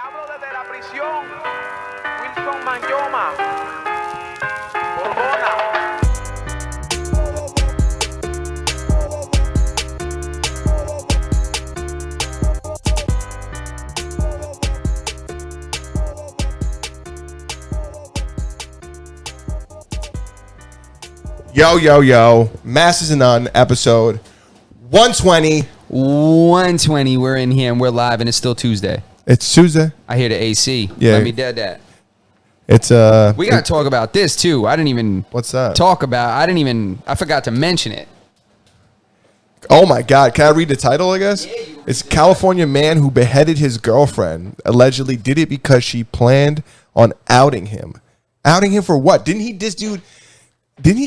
hablo desde la prisión. Wilson Manyoma. Borbona. Yo, yo, yo. Masters and None, episode 120. 120, we're in here and we're live and it's still Tuesday. It's Tuesday. I hear the AC. Yeah. Let me dead that. It's We got to talk about this too. I didn't even What's that? I forgot to mention it. Oh my God. Can I read the title, I guess? It's California man who beheaded his girlfriend allegedly did it because she planned on outing him. Outing him for what? Didn't he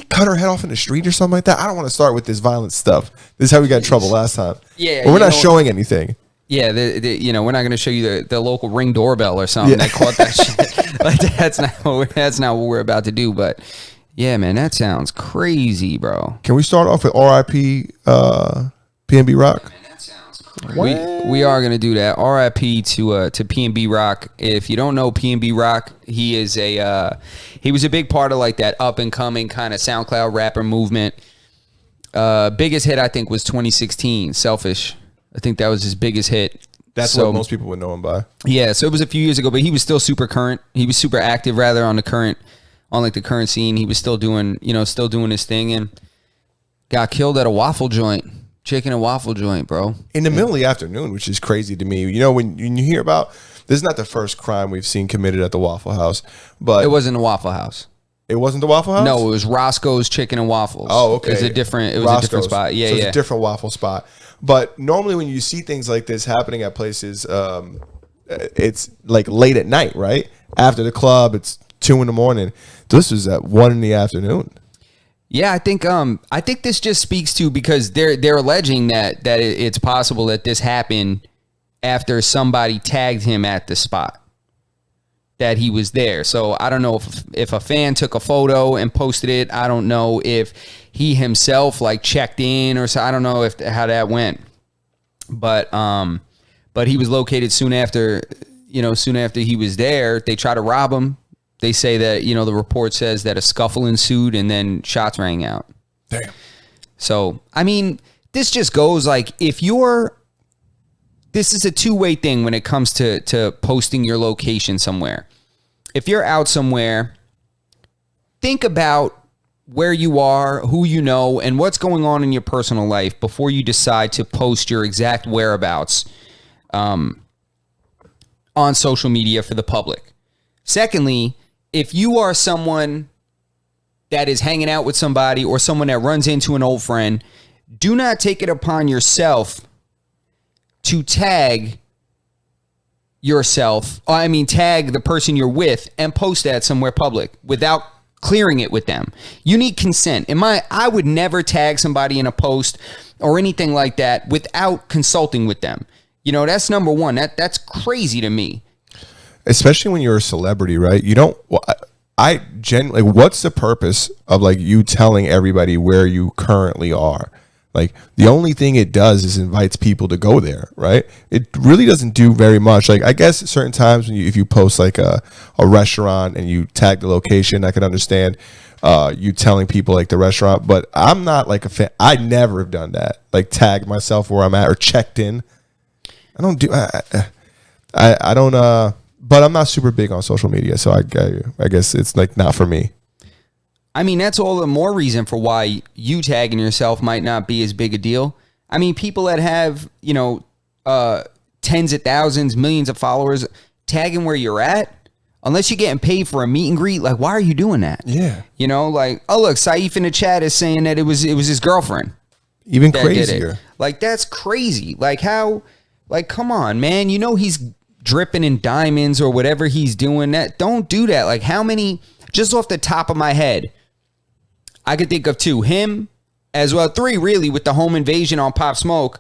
cut her head off in the street or something like that? I don't want to start with this violent stuff. This is how we got in trouble last time. Yeah, But we're you not know- showing anything. Yeah, we're not going to show you the local Ring doorbell or something that caught that shit. Like that's not what we're about to do. But yeah, man, that sounds crazy, bro. Can we start off with RIP PNB Rock? We are gonna do that. RIP to PNB Rock. If you don't know PNB Rock, he was a big part of like that up and coming kind of SoundCloud rapper movement. Biggest hit I think was 2016, Selfish. I think that was his biggest hit. That's what most people would know him by. Yeah, so it was a few years ago, but he was still super current. He was super active rather on the current scene. He was still doing his thing and got killed at a waffle joint. Chicken and waffle joint, bro. In the middle of the afternoon, which is crazy to me. You know, when you hear about, this is not the first crime we've seen committed at the Waffle House, but It wasn't a Waffle House. it wasn't the Waffle House? No, it was Roscoe's Chicken and Waffles. Oh, okay. It was a different Roscoe's. spot. Yeah, so yeah. it's a different waffle spot. But normally when you see things like this happening at places, it's like late at night, right? After the club, it's 2 a.m. This was at 1 p.m. Yeah, I think this just speaks to, because they're alleging that it's possible that this happened after somebody tagged him at the spot that he was there. So I don't know if a fan took a photo and posted it. I don't know if he himself like checked in or so. I don't know how that went. But he was located soon after he was there. They tried to rob him. They say that, the report says that a scuffle ensued and then shots rang out. Damn. So, I mean, this just goes like, this is a two-way thing when it comes to posting your location somewhere. If you're out somewhere, think about where you are, who you know, and what's going on in your personal life before you decide to post your exact whereabouts on social media for the public. Secondly, if you are someone that is hanging out with somebody or someone that runs into an old friend, do not take it upon yourself to tag the person you're with and post that somewhere public without clearing it with them. You need consent. I would never tag somebody in a post or anything like that without consulting with them. That's number one. That's crazy to me. Especially when you're a celebrity, right? You don't. I genuinely. What's the purpose of like you telling everybody where you currently are? Like the only thing it does is invites people to go there, right? It really doesn't do very much. Like I guess at certain times if you post like a restaurant and you tag the location, I can understand you telling people like the restaurant. But I'm not like a fan. I never have done that. Like tag myself where I'm at or checked in. I don't do. I don't. But I'm not super big on social media, so I guess it's like not for me. I mean, that's all the more reason for why you tagging yourself might not be as big a deal. I mean, people that have, tens of thousands, millions of followers, tagging where you're at, unless you're getting paid for a meet and greet, like, why are you doing that? Yeah. Like, oh, look, Saif in the chat is saying that it was his girlfriend. Even that did it. crazier. Like, that's crazy. Like, how, like, come on, man. He's dripping in diamonds or whatever he's doing. That don't do that. Like, how many, just off the top of my head, I could think of 2, him as well, 3 really with the home invasion on Pop Smoke.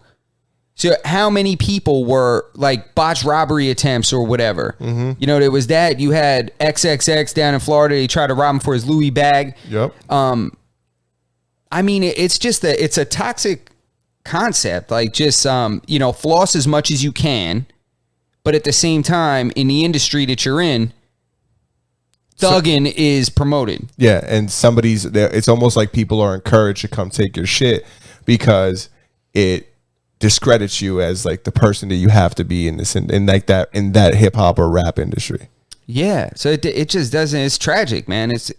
So how many people were like botched robbery attempts or whatever? Mm-hmm. There was that. You had XXX down in Florida. They tried to rob him for his Louis bag. Yep. I mean, it's just it's a toxic concept. Like just, floss as much as you can, but at the same time, in the industry that you're in, thugging is promoted. Yeah, and somebody's there. It's almost like people are encouraged to come take your shit because it discredits you as like the person that you have to be in this in like that in that hip hop or rap industry. Yeah, so it just doesn't. It's tragic, man. It's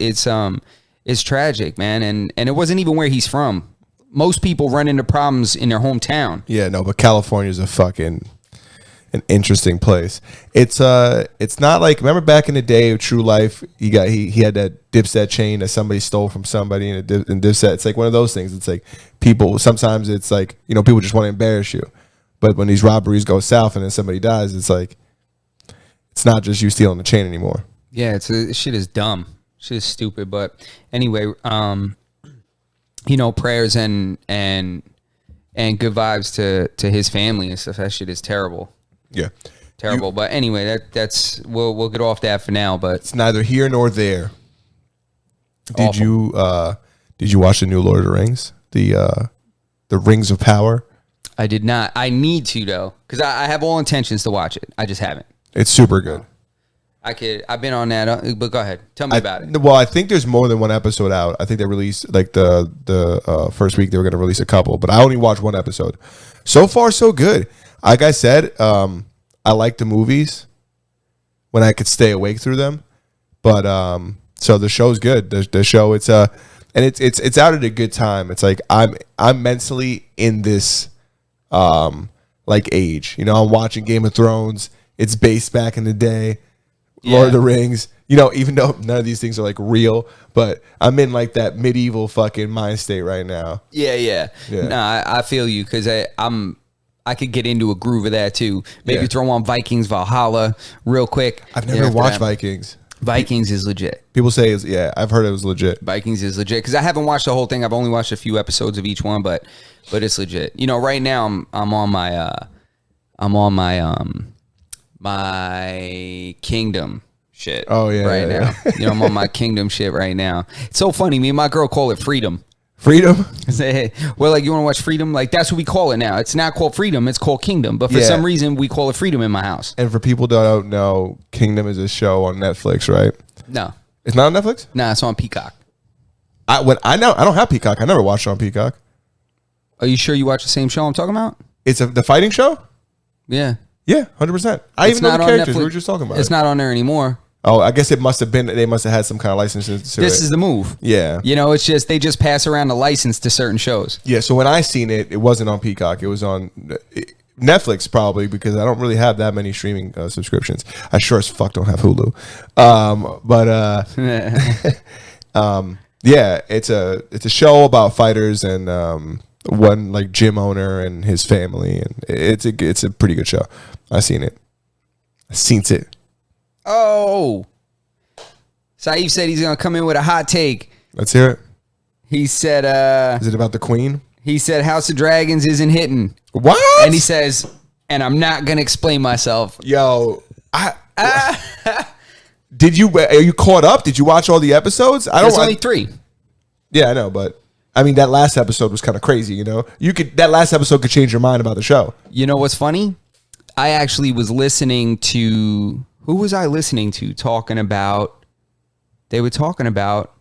tragic, man. And it wasn't even where he's from. Most people run into problems in their hometown. Yeah, no, but California's an interesting place. It's not like, remember back in the day of True Life, he had that Dipset chain that somebody stole from somebody, and Dipset, it's like one of those things. It's like people, sometimes it's like, you know, people just want to embarrass you. But when these robberies go south and then somebody dies, it's like, it's not just you stealing the chain anymore. Yeah, shit is dumb. Shit is stupid. But anyway, you know, prayers and good vibes to his family and stuff. That shit is terrible. Yeah. Terrible. But anyway, that's we'll get off that for now. But it's neither here nor there. Did Awful. you watch the new Lord of the Rings? The Rings of Power? I did not. I need to though, because I have all intentions to watch it. I just haven't. It's super good. I've been on that, but go ahead. Tell me about it. Well, I think there's more than one episode out. I think they released like the first week they were going to release a couple, but I only watched one episode. So far, so good. Like I said, I like the movies when I could stay awake through them, but so the show's good. The show, it's and it's out at a good time. It's like I'm mentally in this like age. You know, I'm watching Game of Thrones. It's based back in the day. Lord of the Rings, you know, even though none of these things are like real, but I'm in like that medieval fucking mind state right now. Yeah. No, I feel you, because I could get into a groove of that too. Maybe throw on Vikings Valhalla real quick. I've never watched Vikings. Vikings is legit. People say I've heard it was legit. Vikings is legit, because I haven't watched the whole thing. I've only watched a few episodes of each one, but it's legit. You know, right now I'm on my Kingdom shit. Oh yeah, right now. You know, I'm on my Kingdom shit right now. It's so funny. Me and my girl call it Freedom. Freedom? Say, hey, well, like, you want to watch Freedom? Like, that's what we call it now. It's not called Freedom. It's called Kingdom. But for some reason, we call it Freedom in my house. And for people that don't know, Kingdom is a show on Netflix, right? No, it's not on Netflix. Nah, it's on Peacock. I don't have Peacock. I never watched it on Peacock. Are you sure you watch the same show I'm talking about? It's the fighting show. Yeah. Yeah, 100%. I even know the characters. We were just talking about. It's not on there anymore. Oh, I guess it must have been. They must have had some kind of license to This is the move. Yeah. You know, it's just they just pass around the license to certain shows. Yeah. So when I seen it, it wasn't on Peacock. It was on Netflix probably, because I don't really have that many streaming subscriptions. I sure as fuck don't have Hulu. Yeah, it's a show about fighters and one like gym owner and his family, and it's a pretty good show. I seen it. Oh, Saif said he's gonna come in with a hot take. Let's hear it. He said, "Is it about the Queen?" He said, "House of Dragons isn't hitting." What? And he says, "And I'm not gonna explain myself." Yo, are you caught up? Did you watch all the episodes? There's only 3. Yeah, I know, but I mean that last episode was kind of crazy. You know, that last episode could change your mind about the show. You know what's funny? I actually was listening to. Who was I listening to talking about? They were talking about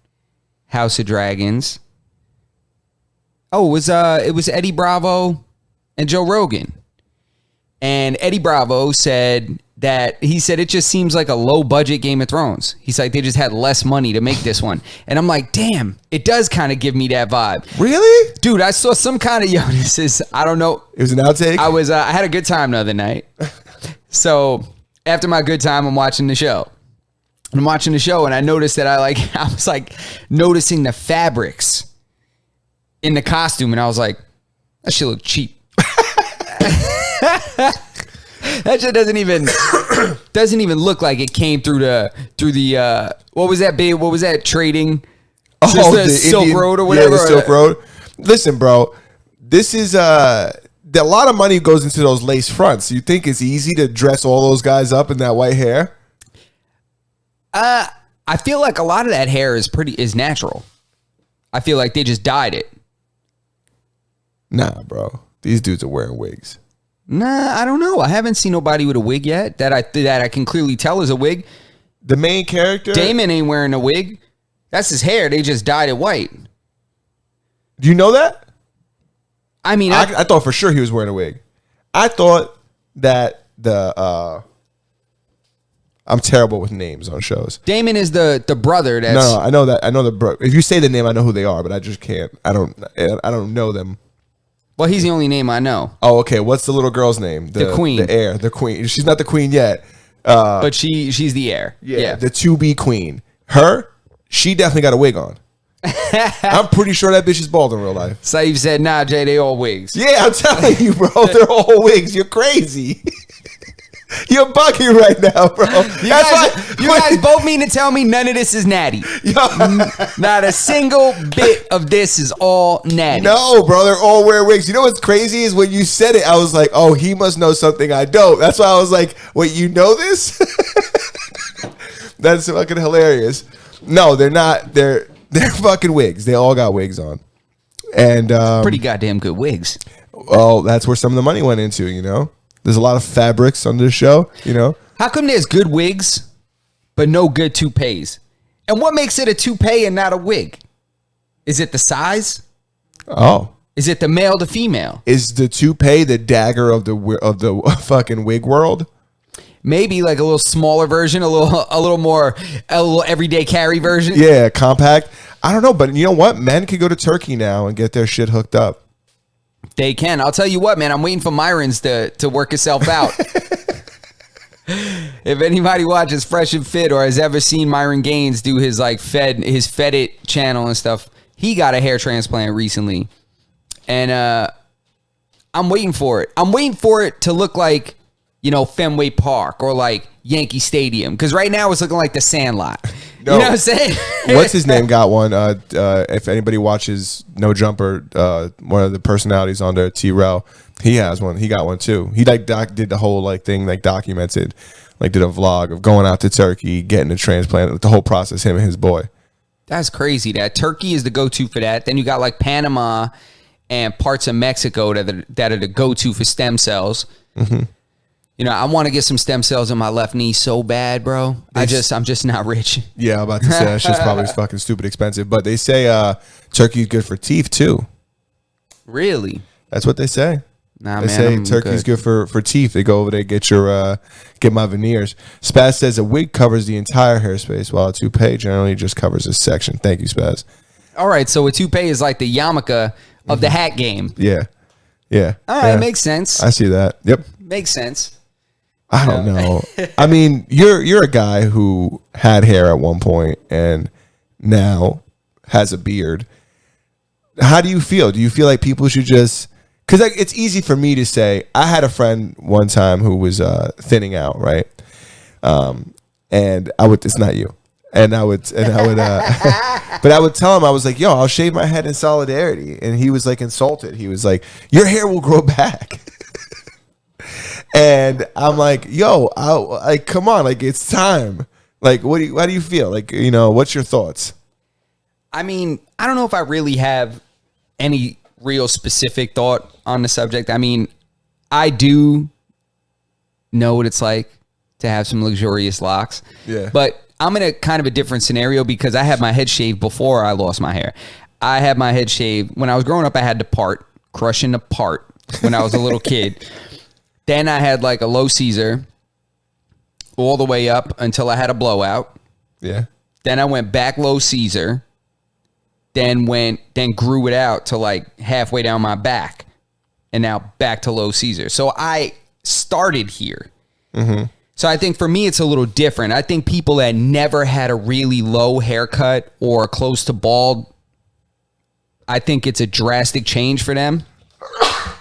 House of Dragons. Oh, it was Eddie Bravo and Joe Rogan. And Eddie Bravo said that it just seems like a low budget Game of Thrones. He's like, they just had less money to make this one. And I'm like, damn, it does kind of give me that vibe. Really? Dude, I saw some kind of, this is, I don't know. It was an outtake? I had a good time the other night. So after my good time, I'm watching the show. And I'm watching the show and I noticed that I was like noticing the fabrics in the costume. And I was like, that shit look cheap. That shit doesn't even look like it came through the what was that trading? Oh, the Silk Road or whatever. Yeah, the Silk Road. Listen, bro, this is a lot of money goes into those lace fronts. You think it's easy to dress all those guys up in that white hair? I feel like a lot of that hair is natural. I feel like they just dyed it. Nah, bro. These dudes are wearing wigs. Nah, I don't know. I haven't seen nobody with a wig yet that I can clearly tell is a wig. The main character? Damon ain't wearing a wig. That's his hair. They just dyed it white. Do you know that? I mean, I thought for sure he was wearing a wig. I thought that I'm terrible with names on shows. Damon is the brother. That's No, I know that. I know if you say the name, I know who they are, but I just can't. I don't know them. Well, he's the only name I know. Oh, okay. What's the little girl's name? The queen. The heir. The queen. She's not the queen yet. But she's the heir. Yeah. The to-be queen. She definitely got a wig on. I'm pretty sure that bitch is bald in real life. Saif said, nah, Jay, they all wigs. Yeah, I'm telling you, bro. They're all wigs. You're crazy. You're bugging right now, bro. You guys both mean to tell me none of this is natty. Not a single bit of this is all natty. No, bro, they're all wearing wigs. You know what's crazy is when you said it, I was like, oh, he must know something I don't. That's why I was like, wait, you know this? That's fucking hilarious. No, they're not. They're fucking wigs. They all got wigs on. And pretty goddamn good wigs. Well, that's where some of the money went into, you know? There's a lot of fabrics on this show, you know? How come there's good wigs, but no good toupees? And what makes it a toupee and not a wig? Is it the size? Oh. Is it the male to female? Is the toupee the dagger of the fucking wig world? Maybe like a little smaller version, a little everyday carry version. Yeah, compact. I don't know, but you know what? Men can go to Turkey now and get their shit hooked up. They can. I'll tell you what, man. I'm waiting for Myron's to work itself out. If anybody watches Fresh and Fit or has ever seen Myron Gaines do his his Fed It channel and stuff, he got a hair transplant recently, and I'm waiting for it. I'm waiting for it to look like, you know, Fenway Park or like Yankee Stadium, because right now it's looking like the Sandlot. No. You know what I'm saying? What's his name got one? If anybody watches No Jumper, one of the personalities on there, T-Rel, he has one. He got one too. He did the whole thing, documented, did a vlog of going out to Turkey, getting a transplant, the whole process, him and his boy. That's crazy. That Turkey is the go-to for that. Then you got like Panama and parts of Mexico that are the go-to for stem cells. Mm-hmm. You know, I want to get some stem cells in my left knee so bad, bro. I'm just not rich. Yeah, I'm about to say that shit's probably fucking stupid expensive. But they say turkey's good for teeth too. Really? That's what they say. Nah, they man, say turkey's good for teeth. They go over there, get my veneers. Spaz says a wig covers the entire hairspace, while a toupee generally just covers a section. Thank you, Spaz. All right, so a toupee is like the yarmulke of the hat game. Yeah. All right, makes sense. I see that. Yep. Makes sense. I don't know. I mean, you're a guy who had hair at one point and now has a beard. How do you feel? Do you feel like people should just... Because it's easy for me to say. I had a friend one time who was thinning out, right? And I would... It's not you. But I would tell him, I was like, yo, I'll shave my head in solidarity. And he was like insulted. He was like, your hair will grow back. And I'm like, yo, come on, it's time. How do you feel? What's your thoughts? I mean, I don't know if I really have any real specific thought on the subject. I mean, I do know what it's like to have some luxurious locks. Yeah. But I'm in a kind of a different scenario because I had my head shaved before I lost my hair. I had my head shaved. When I was growing up, I had to crushing the part when I was a little kid. Then I had like a low Caesar all the way up until I had a blowout. Yeah. Then I went back low Caesar. Then grew it out to like halfway down my back. And now back to low Caesar. So I started here. Mm-hmm. So I think for me, it's a little different. I think people that never had a really low haircut or close to bald, I think it's a drastic change for them.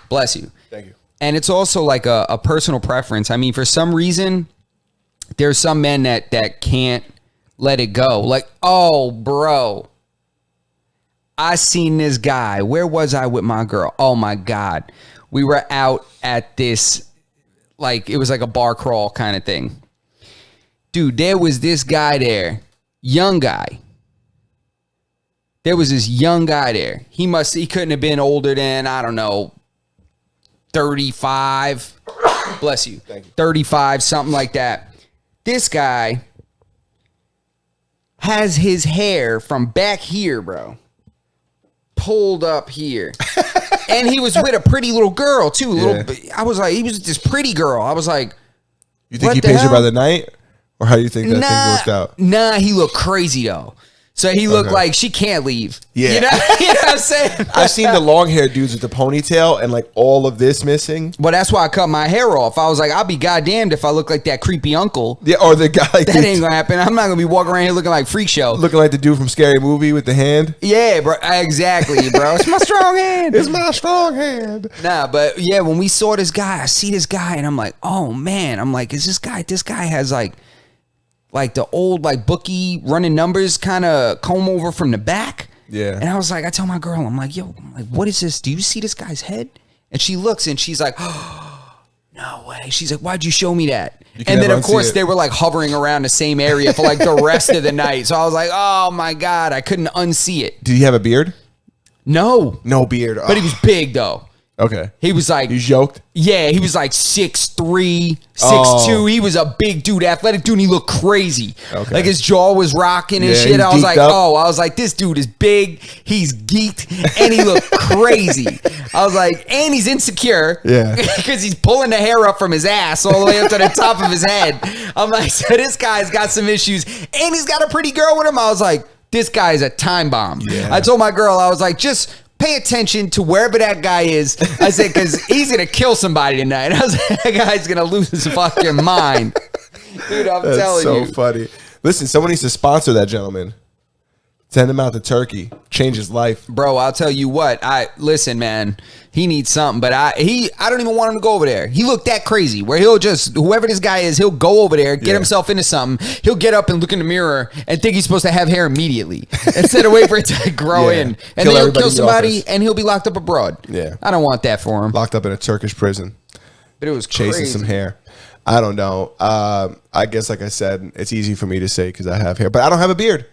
Bless you. Thank you. And it's also like a personal preference. I mean, for some reason, there's some men that can't let it go. Like, oh, bro, I seen this guy. Where was I with my girl? Oh, my God. We were out at this, it was like a bar crawl kind of thing. Dude, there was this guy there, young guy. There was this young guy there. He couldn't have been older than, I don't know, 35. Bless you. Thank you. 35, something like that. This guy has his hair from back here, bro, pulled up here. And he was with a pretty little girl, too. I was like, he was this pretty girl. I was like, You think what he the pays her hell? by the night? Or how do you think that thing worked out? Nah, he looked crazy, though. So he looked Okay. like she can't leave. Yeah. You know what I'm saying? I've seen the long haired dudes with the ponytail and like all of this missing. Well, that's why I cut my hair off. I was like, I'll be goddamned if I look like that creepy uncle. Yeah, or the guy like That ain't gonna happen. I'm not gonna be walking around here looking like Freak Show. looking like the dude from Scary Movie with the hand. Yeah, bro. Exactly, bro. It's my strong hand. It's my strong hand. Nah, but yeah, when we saw this guy, I see this guy and I'm like, oh man. I'm like, is this guy has like the old like bookie running numbers kind of comb over from the back. Yeah. And I was like, I tell my girl, I'm like, what is this? Do you see this guy's head? And she looks and she's like, oh, no way. She's like, why'd you show me that? You can And then never of course unsee it. they were like hovering around the same area for like the rest of the night. So I was like, oh my God, I couldn't unsee it. Did he have a beard? No, No beard. but he was big though. Okay. He was like, He's yoked? yeah, he was like 6'3", 6'2". Oh. He was a big dude, athletic dude, and he looked crazy. Okay. Like his jaw was rocking and Yeah, shit. he's I was geeked like, up. I was like, this dude is big, he's geeked, and he looked crazy. I was like, and he's insecure. Yeah. Because he's pulling the hair up from his ass all the way up to the top of his head. I'm like, so this guy's got some issues, and he's got a pretty girl with him. I was like, this guy is a time bomb. Yeah. I told my girl, I was like, just pay attention to wherever that guy is. I said, because he's going to kill somebody tonight. I was like, that guy's going to lose his fucking mind. Dude, I'm That's telling so you. funny. Listen, someone needs to sponsor that gentleman. Send him out to Turkey. Change his life. Bro, I'll tell you what. Listen, man. He needs something, but I don't even want him to go over there. He looked that crazy where he'll just, whoever this guy is, he'll go over there, get Yeah. himself into something. He'll get up and look in the mirror and think he's supposed to have hair immediately instead of wait for it to grow Yeah. in. And Kill then he'll everybody kill in the somebody office. and he'll be locked up abroad. Yeah. I don't want that for him. Locked up in a Turkish prison. But it was Chasing crazy. some hair. I don't know. I guess, like I said, it's easy for me to say because I have hair, but I don't have a beard.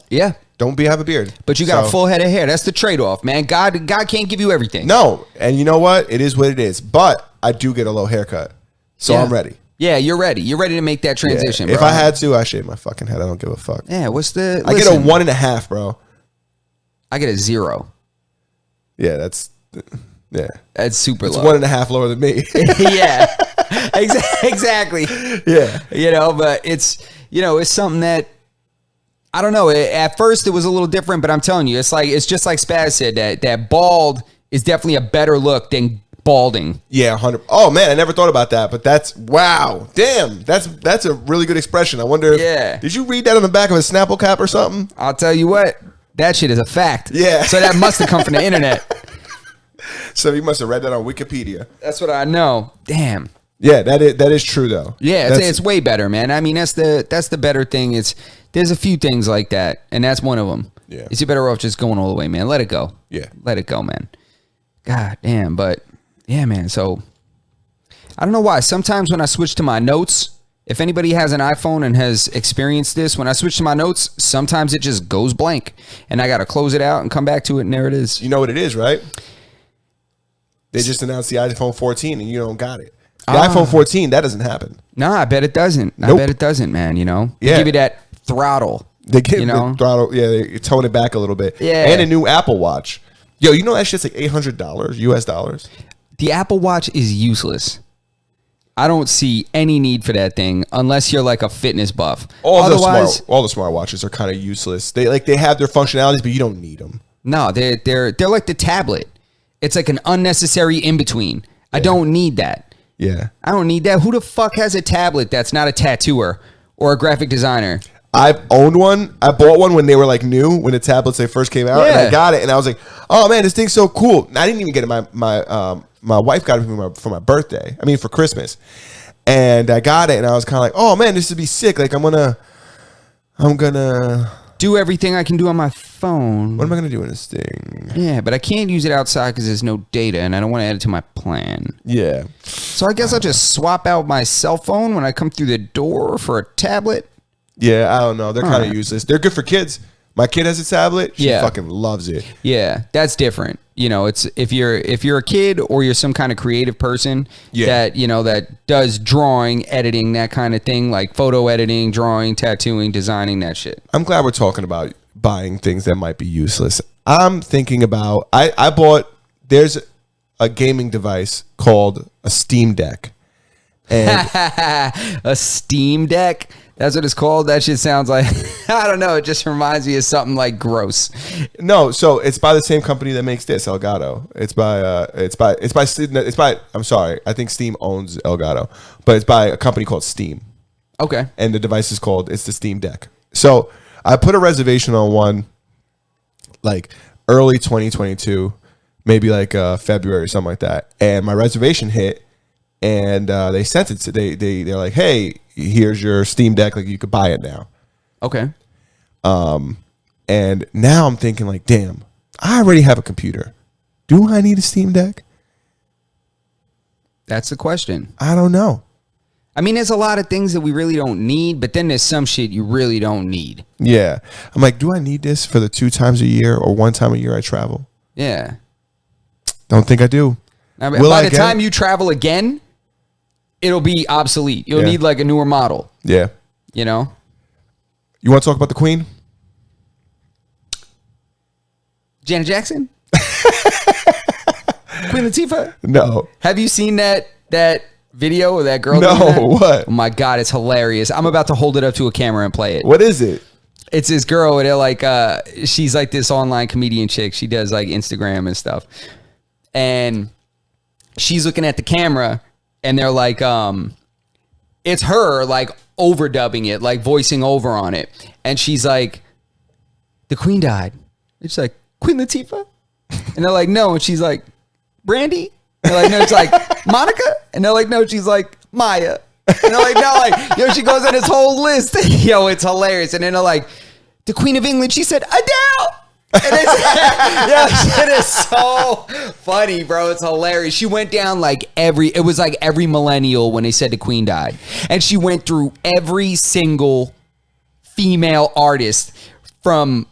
Yeah. Don't have a beard. But you got a So- full head of hair. That's the trade-off, man. God can't give you everything. No, and you know what? It is what it is. But I do get a low haircut, so Yeah. I'm ready. Yeah, you're ready. You're ready to make that Yeah. transition, If bro. I had to, I shave my fucking head. I don't give a fuck. Yeah, what's the... I get a 1.5, bro. I get a 0. Yeah, that's That's super it's low. 1.5 lower than me. Yeah, exactly. Yeah, You know, but it's something that I don't know. At first, it was a little different, but I'm telling you, it's just like Spaz said that bald is definitely a better look than balding. yeah, 100. Oh man, I never thought about that, but that's wow, damn, that's a really good expression. I wonder. Yeah. Did you read that on the back of a Snapple cap or something? I'll tell you what, that shit is a fact. Yeah. So that must have come from the internet. So you must have read that on Wikipedia. That's what I know. Damn. Yeah, that is true though. Yeah, That's- it's way better, man. I mean, that's the better thing. There's a few things like that, and that's one of them. Yeah. Is you better off just going all the way, man. Let it go. Yeah. Let it go, man. God damn, but yeah, man. So I don't know why. Sometimes when I switch to my notes, if anybody has an iPhone and has experienced this, when I switch to my notes, sometimes it just goes blank, and I got to close it out and come back to it, and there it is. You know what it is, right? They just announced the iPhone 14 and you don't got it. The iPhone 14, that doesn't happen. No, I bet it doesn't. I Nope. bet it doesn't, man. You know, They Yeah. give you that throttle. They give you know, the throttle, yeah, they tone it back a little bit. Yeah. And a new Apple Watch. Yo, you know that shit's like $800 US dollars. the Apple Watch is useless. I don't see any need for that thing unless you're like a fitness buff. All the Otherwise, smart watches are kind of useless. They have their functionalities, but you don't need them. no, they're like the tablet. It's like an unnecessary in between. I don't need that. Yeah. I don't need that. Who the fuck has a tablet that's not a tattooer or a graphic designer? I've owned one. I bought one when they were like new, when the tablets they first came out, and Yeah. I got it, and I was like, "Oh man, this thing's so cool." And I didn't even get it. My wife got it for my birthday. I mean, for Christmas, and I got it, and I was kind of like, "Oh man, this would be sick." Like, I'm gonna. Do everything I can do on my phone. What am I gonna do in this thing? Yeah, but I can't use it outside because there's no data, and I don't want to add it to my plan. Yeah. So I guess I'll just swap out my cell phone when I come through the door for a tablet. Yeah, I don't know. They're kind of Alright. useless. They're good for kids. My kid has a tablet. She Yeah. fucking loves it. Yeah, that's different. You know, it's if you're a kid or you're some kind of creative person Yeah. that, you know, that does drawing, editing, that kind of thing, like photo editing, drawing, tattooing, designing, that shit. I'm glad we're talking about buying things that might be useless. I'm thinking about I bought there's a gaming device called a Steam Deck. And A Steam Deck? That's what it's called. That shit sounds like I don't know. It just reminds me of something like gross. no, so it's by the same company that makes this, Elgato. It's by I'm sorry. I think Steam owns Elgato, but it's by a company called Steam. Okay. And the device is called it's the Steam Deck. So I put a reservation on one like early 2022, maybe like February or something like that. And my reservation hit, and they sent it to they're like, hey, here's your Steam Deck, like you could buy it now. Okay. And now I'm thinking like, damn, I already have a computer. Do I need a Steam Deck? That's the question. I don't know. I mean, there's a lot of things that we really don't need, but then there's some shit you really don't need. Yeah. I'm like, do I need this for the 2 times a year or 1 time a year I travel? Yeah. Don't think I do. I mean, Will by I the get time it? you travel again, it'll be obsolete. You'll Yeah. need like a newer model, Yeah. you know? You want to talk about the Queen? Janet Jackson? Queen Latifah? No. Have you seen that video of that girl? No, doing that? what? Oh my God, it's hilarious. I'm about to hold it up to a camera and play it. What is it? It's this girl, and they're like, she's like this online comedian chick. She does like Instagram and stuff. And she's looking at the camera, and they're like, it's her like overdubbing it, like voicing over on it. And she's like, the Queen died. It's like, Queen Latifah? And they're like, no. And she's like, Brandy? And they're like, no. It's like, Monica? And they're like, no. She's like, Maya. And they're like, no, like, yo, she goes on this whole list. Yo, it's hilarious. And then they're like, the Queen of England, she said, Adele. And it's, yo, shit is so funny, bro. It's hilarious. She went down like it was like every millennial when they said the Queen died. And she went through every single female artist from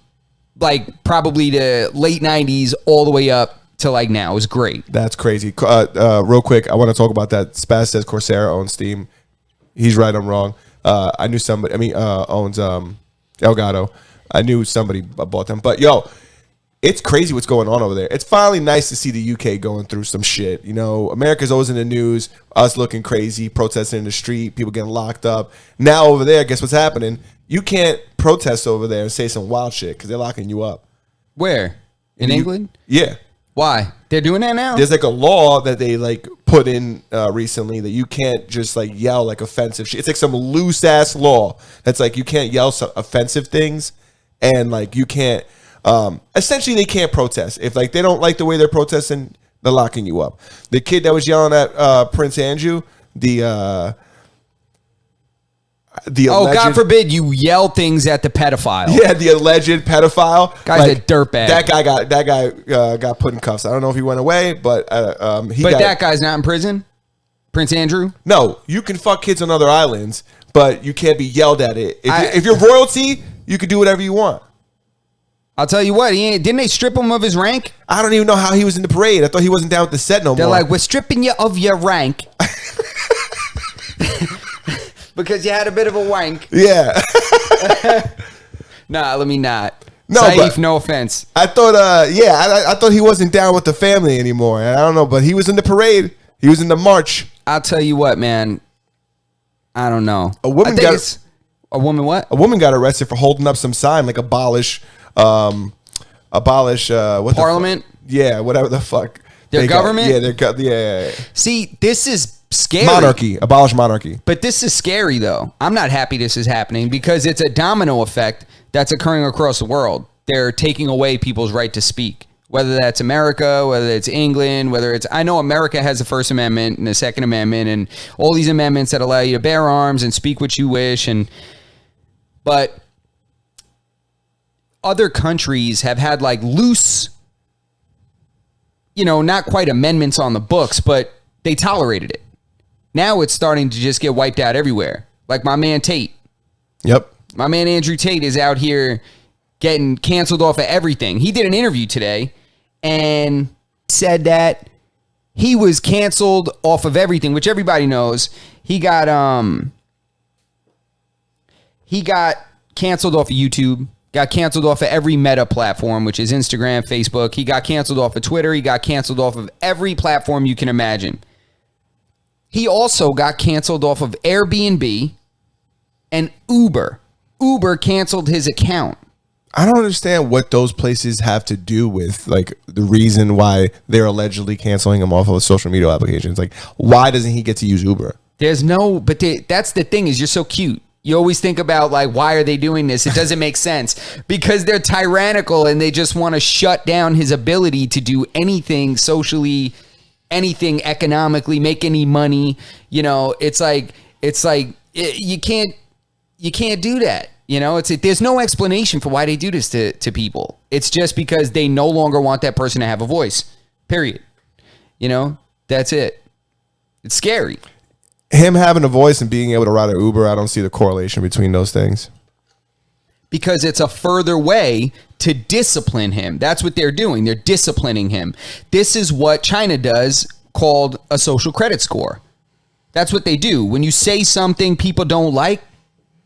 like probably the late 90s all the way up to like now. It was great. That's crazy. Real quick, I want to talk about that. Spaz says Coursera owns Steam. He's right, I'm wrong. I knew somebody, owns Elgato. I knew somebody bought them. But, yo, it's crazy what's going on over there. It's finally nice to see the UK going through some shit. You know, America's always in the news, us looking crazy, protesting in the street, people getting locked up. Now over there, guess what's happening? You can't protest over there and say some wild shit because they're locking you up. Where? In England? Yeah. Why? They're doing that now? There's like a law that they like put in recently that you can't just like yell like offensive shit. It's like some loose ass law that's like you can't yell some offensive things, and like you can't essentially they can't protest if like they don't like the way they're protesting. They're locking you up. The kid that was yelling at Prince Andrew, the Oh, alleged, God forbid you yell things at the pedophile. yeah, the alleged pedophile. Guy's a dirtbag. That guy got put in cuffs. I don't know if he went away, but he. But got, that guy's not in prison? Prince Andrew? No, you can fuck kids on other islands, but you can't be yelled at it. I- If you're royalty, you can do whatever you want. I'll tell you what, didn't they strip him of his rank? I don't even know how he was in the parade. I thought he wasn't down with the set no They're more. like, we're stripping you of your rank. Because you had a bit of a wank. yeah. Nah, let me not. No, Saif, but- no offense. I thought, I thought he wasn't down with the family anymore. I don't know, but he was in the parade. He was in the march. I'll tell you what, man. I don't know. A woman I think got- it's a woman what? A woman got arrested for holding up some sign like abolish what Parliament? the fuck? Yeah, whatever the fuck. Their They got- government? yeah, yeah. See, this is scary. Monarchy. Abolish monarchy. But this is scary, though. I'm not happy this is happening because it's a domino effect that's occurring across the world. They're taking away people's right to speak, whether that's America, whether it's England, whether it's... I know America has the First Amendment and the Second Amendment and all these amendments that allow you to bear arms and speak what you wish. But other countries have had like loose, not quite amendments on the books, but they tolerated it. Now it's starting to just get wiped out everywhere. Like my man Tate. Yep. My man Andrew Tate is out here getting canceled off of everything. He did an interview today and said that he was canceled off of everything, which everybody knows. He got canceled off of YouTube, got canceled off of every Meta platform, which is Instagram, Facebook. He got canceled off of Twitter. He got canceled off of every platform you can imagine. He also got canceled off of Airbnb and Uber. Uber canceled his account. I don't understand what those places have to do with like the reason why they're allegedly canceling him off of social media applications. Like, why doesn't he get to use Uber? There's no, but that's the thing is you're so cute. You always think about like, why are they doing this? It doesn't make sense because they're tyrannical and they just want to shut down his ability to do anything socially, anything economically, make any money. You know, it's like you can't do that. You know, there's no explanation for why they do this to people. It's just because they no longer want that person to have a voice, period. You know, that's it. It's scary. Him having a voice and being able to ride an Uber, I don't see the correlation between those things. Because it's a further way to discipline him. That's what they're doing. They're disciplining him. This is what China does called a social credit score. That's what they do. When you say something people don't like,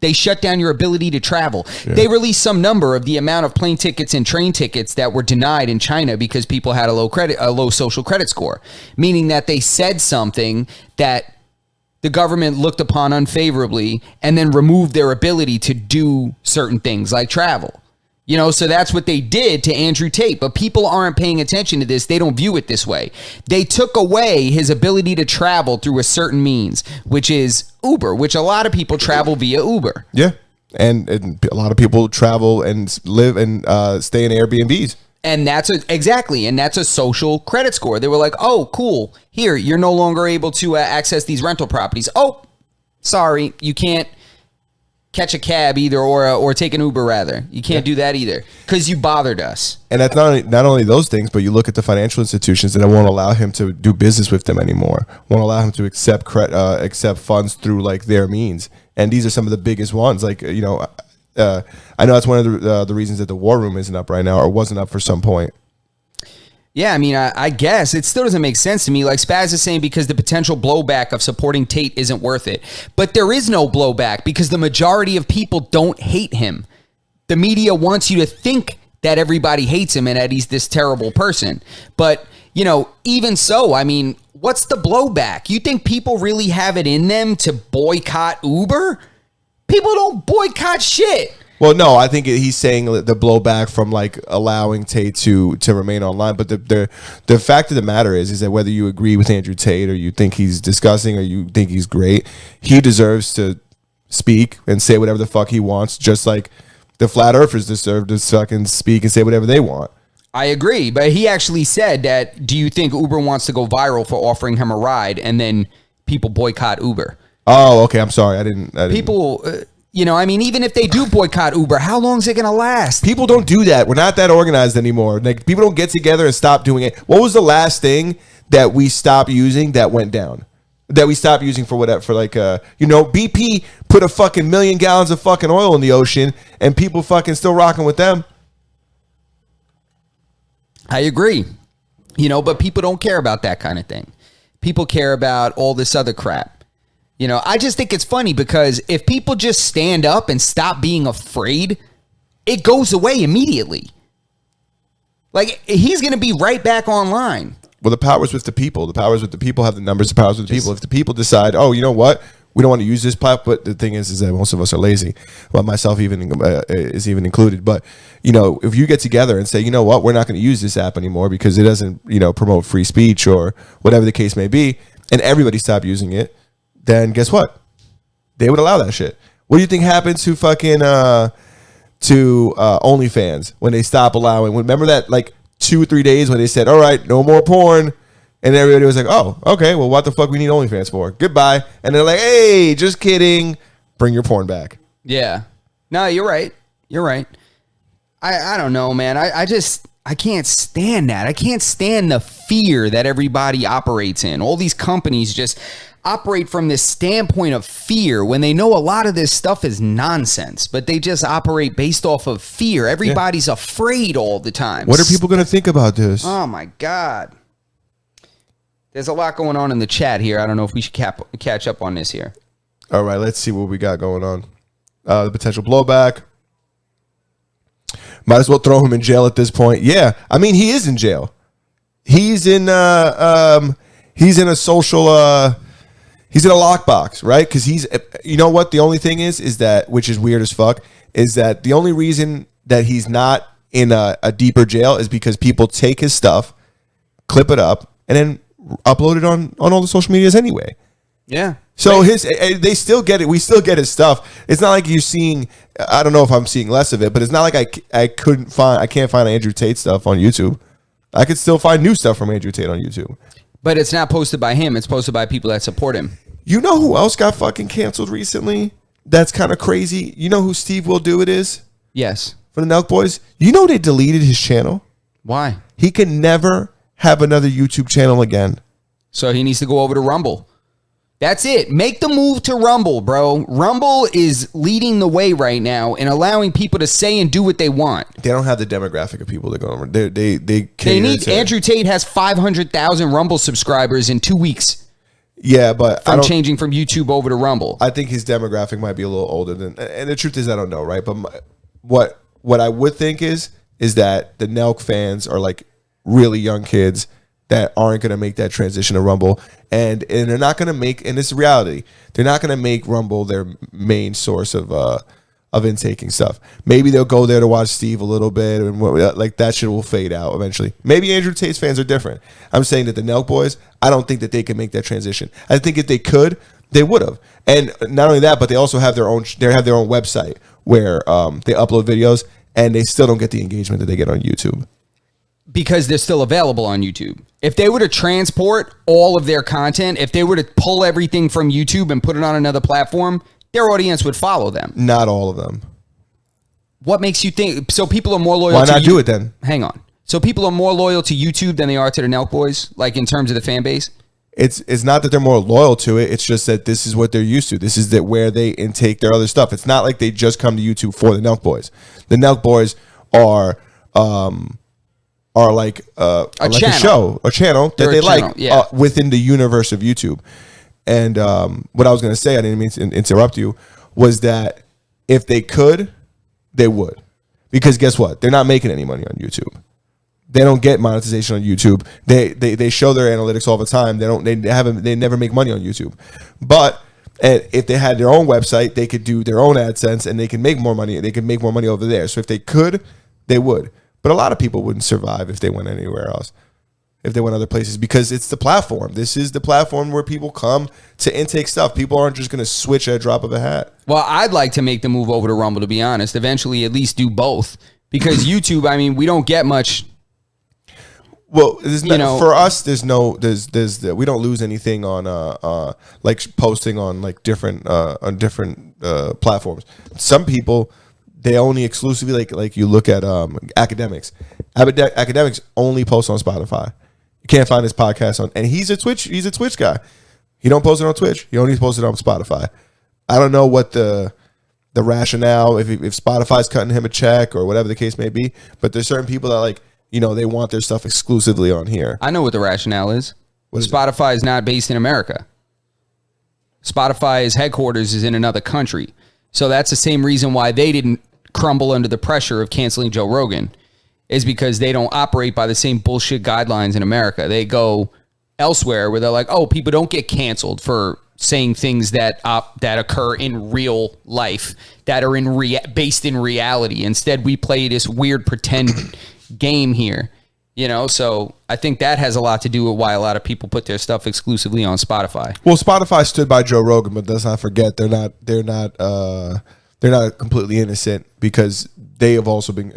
they shut down your ability to travel. Yeah. They released some number of the amount of plane tickets and train tickets that were denied in China because people had a low social credit score, meaning that they said something that the government looked upon unfavorably and then removed their ability to do certain things like travel. You know, so that's what they did to Andrew Tate. But people aren't paying attention to this. They don't view it this way. They took away his ability to travel through a certain means, which is Uber, which a lot of people travel via Uber. Yeah. And a lot of people travel and live and stay in Airbnbs. And that's exactly. And that's a social credit score. They were like, oh, cool. Here, you're no longer able to access these rental properties. Oh, sorry. You can't catch a cab either or take an Uber rather. You can't do that either because you bothered us. And that's not only those things, but you look at the financial institutions that won't allow him to do business with them anymore. Won't allow him to accept funds through like their means. And these are some of the biggest ones. Like, you know, I know that's one of the reasons that the War Room isn't up right now or wasn't up for some point. Yeah, I mean, I guess it still doesn't make sense to me. Like Spaz is saying, because the potential blowback of supporting Tate isn't worth it. But there is no blowback because the majority of people don't hate him. The media wants you to think that everybody hates him and that he's this terrible person. But, you know, even so, I mean, what's the blowback? You think people really have it in them to boycott Uber? People don't boycott shit. Well, no, I think he's saying the blowback from like allowing Tate to remain online. But the fact of the matter is that whether you agree with Andrew Tate or you think he's disgusting or you think he's great, he deserves to speak and say whatever the fuck he wants, just like the flat earthers deserve to fucking speak and say whatever they want. I agree, but he actually said that, do you think Uber wants to go viral for offering him a ride and then people boycott Uber? Oh, okay. I'm sorry. I didn't. People... you know, I mean, even if they do boycott Uber, how long is it going to last? People don't do that. We're not that organized anymore. Like, people don't get together and stop doing it. What was the last thing that we stopped using that went down? That we stopped using for whatever, for like, you know, BP put a fucking 1 million gallons of fucking oil in the ocean and people fucking still rocking with them. I agree. You know, but people don't care about that kind of thing. People care about all this other crap. You know, I just think it's funny because if people just stand up and stop being afraid, it goes away immediately. Like, he's going to be right back online. Well, the power's with the people. The powers with the people have the numbers. The powers with the people. If the people decide, oh, you know what? We don't want to use this platform. But the thing is that most of us are lazy. Well, myself is even included. But, you know, if you get together and say, you know what? We're not going to use this app anymore because it doesn't, you know, promote free speech or whatever the case may be, and everybody stop using it, then guess what? They would allow that shit. What do you think happens to fucking OnlyFans when they stop allowing? Remember that like 2 or 3 days when they said, all right, no more porn, and everybody was like, oh, okay, well, what the fuck we need OnlyFans for? Goodbye. And they're like, hey, just kidding. Bring your porn back. Yeah. No, you're right. You're right. I don't know, man. I just I can't stand that. I can't stand the fear that everybody operates in. All these companies just operate from this standpoint of fear when they know a lot of this stuff is nonsense, but they just operate based off of fear. Everybody's afraid all the time. What are people going to think about this? Oh my God. There's a lot going on in the chat here. I don't know if we should catch up on this here. All right, let's see what we got going on. The potential blowback. Might as well throw him in jail at this point. Yeah, I mean, he is in jail. He's in a social he's in a lockbox, right? Because you know what? The only thing is that, which is weird as fuck, is that the only reason that he's not in a deeper jail is because people take his stuff, clip it up, and then upload it on all the social medias anyway. Yeah. So they still get it. We still get his stuff. It's not like you're seeing. I don't know if I'm seeing less of it, but it's not like I can't find Andrew Tate stuff on YouTube. I could still find new stuff from Andrew Tate on YouTube. But it's not posted by him. It's posted by people that support him. You know who else got fucking canceled recently? That's kind of crazy. You know who Steve Will Do It is? Yes. For the Nelk Boys. You know they deleted his channel. Why? He can never have another YouTube channel again. So he needs to go over to Rumble. That's it. Make the move to Rumble, bro. Rumble is leading the way right now and allowing people to say and do what they want. They don't have the demographic of people that go over. They need Andrew Tate has 500,000 Rumble subscribers in 2 weeks. Yeah, but from changing from YouTube over to Rumble. I think his demographic might be a little older than, and the truth is I don't know, right? But what I would think is that the Nelk fans are like really young kids that aren't going to make that transition to Rumble, and they're not going to make, and it's reality, they're not going to make Rumble their main source of intaking stuff. Maybe they'll go there to watch Steve a little bit, and like that shit will fade out eventually. Maybe Andrew Tate's fans are different. I'm saying that the Nelk Boys, I don't think that they can make that transition. I think if they could, they would have. And not only that, but they also have their own website where they upload videos, and they still don't get the engagement that they get on YouTube. Because they're still available on YouTube. If they were to transport all of their content, if they were to pull everything from YouTube and put it on another platform, their audience would follow them. Not all of them. What makes you think? So people are more loyal Why to not do it then? Hang on. So people are more loyal to YouTube than they are to the Nelk Boys, like in terms of the fan base? It's not that they're more loyal to it. It's just that this is what they're used to. This is where they intake their other stuff. It's not like they just come to YouTube for the Nelk Boys. The Nelk Boys are like a channel that they like within the universe of YouTube. And what I was going to say, I didn't mean to interrupt you, was that if they could, they would. Because guess what? They're not making any money on YouTube. They don't get monetization on YouTube. They show their analytics all the time. They never make money on YouTube. But if they had their own website, they could do their own AdSense and they can make more money. They could make more money over there. So if they could, they would. But a lot of people wouldn't survive if they went anywhere else, if they went other places, because it's the platform. This is the platform where people come to intake stuff. People aren't just going to switch at a drop of a hat. Well, I'd like to make the move over to Rumble, to be honest. Eventually, at least do both. Because YouTube, I mean, we don't get much. Well, for us, we don't lose anything on like posting on like different platforms. Some people, they only exclusively like you look at academics. Academics only post on Spotify. You can't find his podcast on, and he's a Twitch guy. He don't post it on Twitch. He only posts it on Spotify. I don't know what the rationale, if Spotify's cutting him a check or whatever the case may be, but there's certain people that like, they want their stuff exclusively on here. I know what the rationale is. Spotify is not based in America. Spotify's headquarters is in another country. So that's the same reason why they didn't crumble under the pressure of canceling Joe Rogan, is because they don't operate by the same bullshit guidelines in America. They go elsewhere where they're like, oh, people don't get canceled for saying things that occur in real life, that are based in reality. Instead, we play this weird pretend game here. So I think that has a lot to do with why a lot of people put their stuff exclusively on Spotify. Well, Spotify stood by Joe Rogan, but let's not forget they're not completely innocent, because they have also been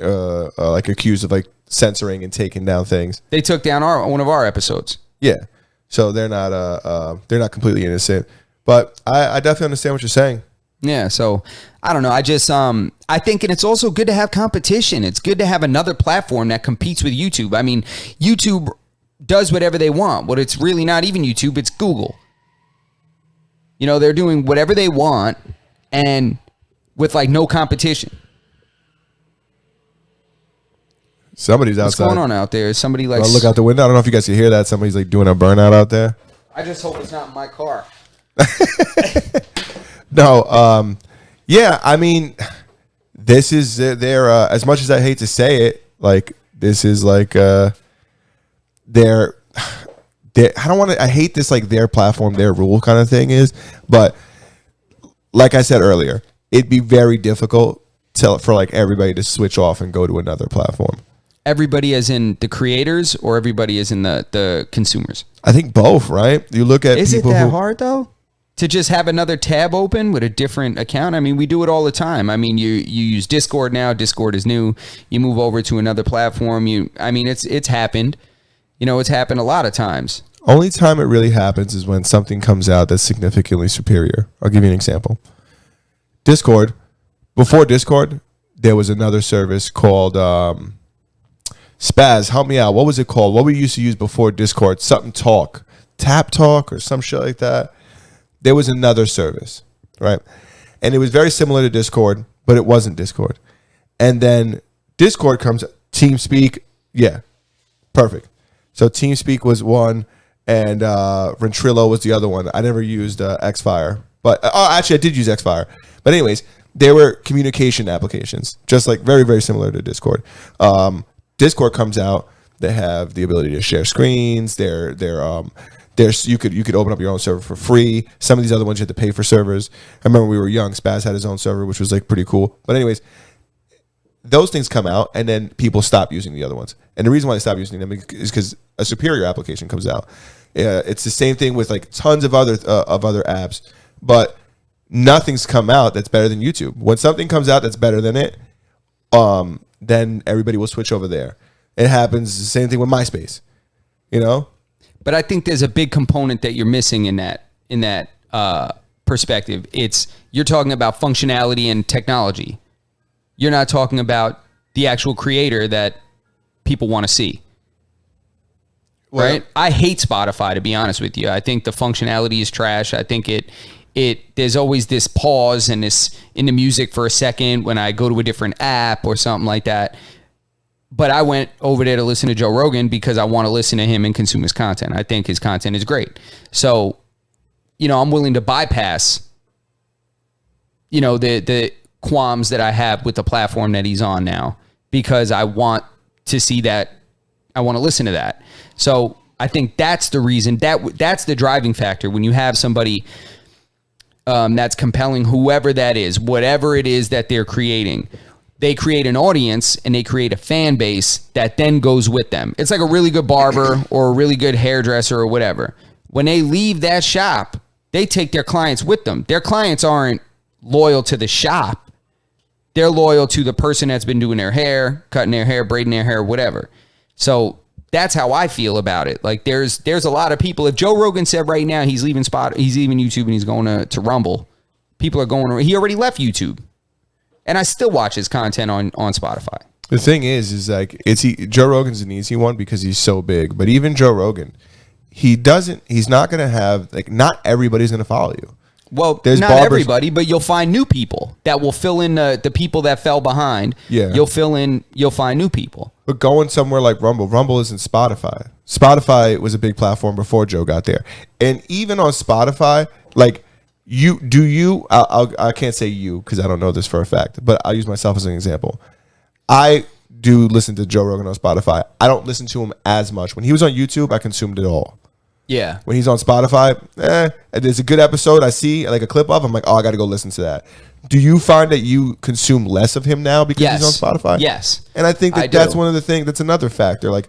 like accused of like censoring and taking down things. They took down one of our episodes. Yeah, so they're not completely innocent. But I definitely understand what you're saying. Yeah, so I don't know. I just I think, and it's also good to have competition. It's good to have another platform that competes with YouTube. I mean, YouTube does whatever they want. But it's really not even YouTube, it's Google. You know, they're doing whatever they want and with like no competition. Somebody's outside. What's going on out there? Is somebody like Look out the window. I don't know if you guys can hear that. Somebody's like doing a burnout out there. I just hope it's not in my car. No, yeah, I mean, this is their, as much as I hate to say it, like, this is like, I don't want to, I hate this, like, their platform, their rule kind of thing is, but like I said earlier, it'd be very difficult for like everybody to switch off and go to another platform. Everybody as in the creators or everybody as in the consumers? I think both, right? You look at Is it people that who, hard though? To just have another tab open with a different account? I mean, we do it all the time. I mean, you use Discord now. Discord is new. You move over to another platform. I mean, it's happened. You know, it's happened a lot of times. only time it really happens is when something comes out that's significantly superior. I'll give you an example. Discord. Before Discord, there was another service called Spaz. Help me out. What was it called? What we used to use before Discord? Something Talk. Tap Talk or some shit like that. There was another service, right? And it was very similar to Discord, but it wasn't Discord. And then Discord comes, TeamSpeak, yeah, perfect. So TeamSpeak was one, and Ventrilo was the other one. I never used Xfire, but actually I did use Xfire. But anyways, they were communication applications, just like very, very similar to Discord. Discord comes out, they have the ability to share screens. You could open up your own server for free. Some of these other ones you had to pay for servers. I remember when we were young, Spaz had his own server, which was like pretty cool. But anyways, those things come out, and then people stop using the other ones. And the reason why they stop using them is because a superior application comes out. It's the same thing with like tons of other apps, but nothing's come out that's better than YouTube. When something comes out that's better than it, then everybody will switch over there. It happens the same thing with MySpace, you know. But I think there's a big component that you're missing in that perspective. You're talking about functionality and technology. You're not talking about the actual creator that people want to see. Well, right? I hate Spotify, to be honest with you. I think the functionality is trash. I think there's always this pause and this in the music for a second when I go to a different app or something like that. But I went over there to listen to Joe Rogan because I want to listen to him and consume his content. I think his content is great. So, you know, I'm willing to bypass, you know, the qualms that I have with the platform that he's on now because I want to see that. I want to listen to that. So I think that's the reason, that's the driving factor when you have somebody that's compelling, whoever that is, whatever it is that they're creating. They create an audience and they create a fan base that then goes with them. It's like a really good barber or a really good hairdresser or whatever. When they leave that shop, they take their clients with them. Their clients aren't loyal to the shop. They're loyal to the person that's been doing their hair, cutting their hair, braiding their hair, whatever. So that's how I feel about it. Like there's a lot of people. If Joe Rogan said right now he's leaving YouTube and he's going to Rumble, people are going. He already left YouTube. And I still watch his content on Spotify. The thing is like Joe Rogan's an easy one because he's so big. But even Joe Rogan, he's not going to have, like, not everybody's going to follow you. Well, not everybody, but you'll find new people that will fill in the people that fell behind. Yeah. You'll find new people. But going somewhere like Rumble isn't Spotify. Spotify was a big platform before Joe got there. And even on Spotify, like, I can't say you because I don't know this for a fact, but I'll use myself as an example. I do listen to Joe Rogan on Spotify. I don't listen to him as much. When he was on YouTube, I consumed it all. Yeah. When he's on Spotify, there's a good episode I see, like a clip of, I'm like, oh, I got to go listen to that. Do you find that you consume less of him now because he's on Spotify? Yes. And I think that's one of the things, that's another factor. Like,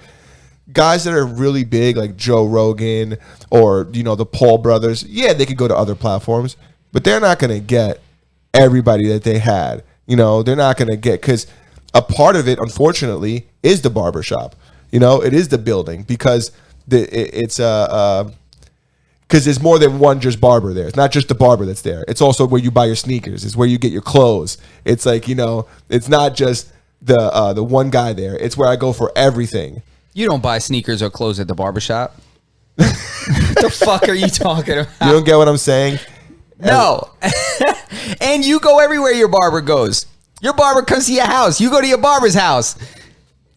guys that are really big, like Joe Rogan or, you know, the Paul brothers, yeah, they could go to other platforms, but they're not going to get everybody that they had. You know, they're not going to get, because a part of it, unfortunately, is the barbershop. You know, it is the building because Because there's more than one just barber there. It's not just the barber that's there. It's also where you buy your sneakers. It's where you get your clothes. It's like, it's not just the one guy there. It's where I go for everything. You don't buy sneakers or clothes at the barbershop. What the fuck are you talking about? You don't get what I'm saying? No. And you go everywhere your barber goes. Your barber comes to your house. You go to your barber's house.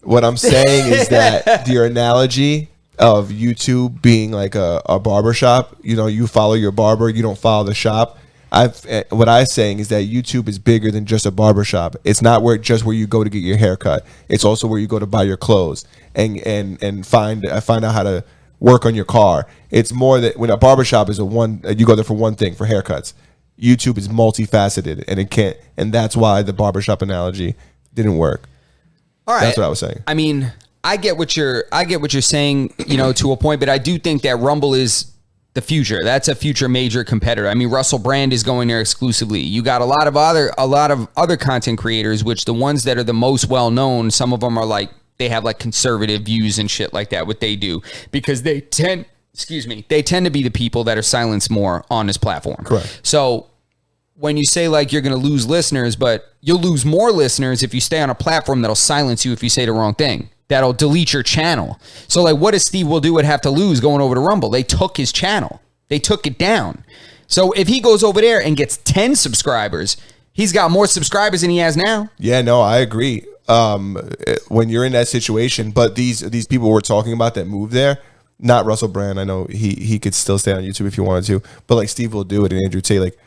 What I'm saying is that your analogy of YouTube being like a barber shop, you follow your barber, you don't follow the shop. What I'm saying is that YouTube is bigger than just a barber shop. It's not where you go to get your hair cut. It's also where you go to buy your clothes and find out how to work on your car. It's more that when a barber shop is you go there for one thing, for haircuts. YouTube is multifaceted and that's why the barbershop analogy didn't work. All right. That's what I was saying. I mean, I get what you're saying, to a point, but I do think that Rumble is the future. That's a future major competitor. I mean, Russell Brand is going there exclusively. You got a lot of other content creators, which the ones that are the most well known, some of them are like, they have like conservative views and shit like that, what they do, because they tend to be the people that are silenced more on this platform. Correct. So when you say like you're going to lose listeners, but you'll lose more listeners if you stay on a platform that'll silence you if you say the wrong thing. That'll delete your channel. So like, what does Steve Will Do would have to lose going over to Rumble? They took his channel. They took it down. So if he goes over there and gets 10 subscribers, he's got more subscribers than he has now. Yeah, no, I agree. When you're in that situation, but these people we're talking about that moved there, not Russell Brand. I know he could still stay on YouTube if he wanted to, but like Steve Will Do it and Andrew Tate, like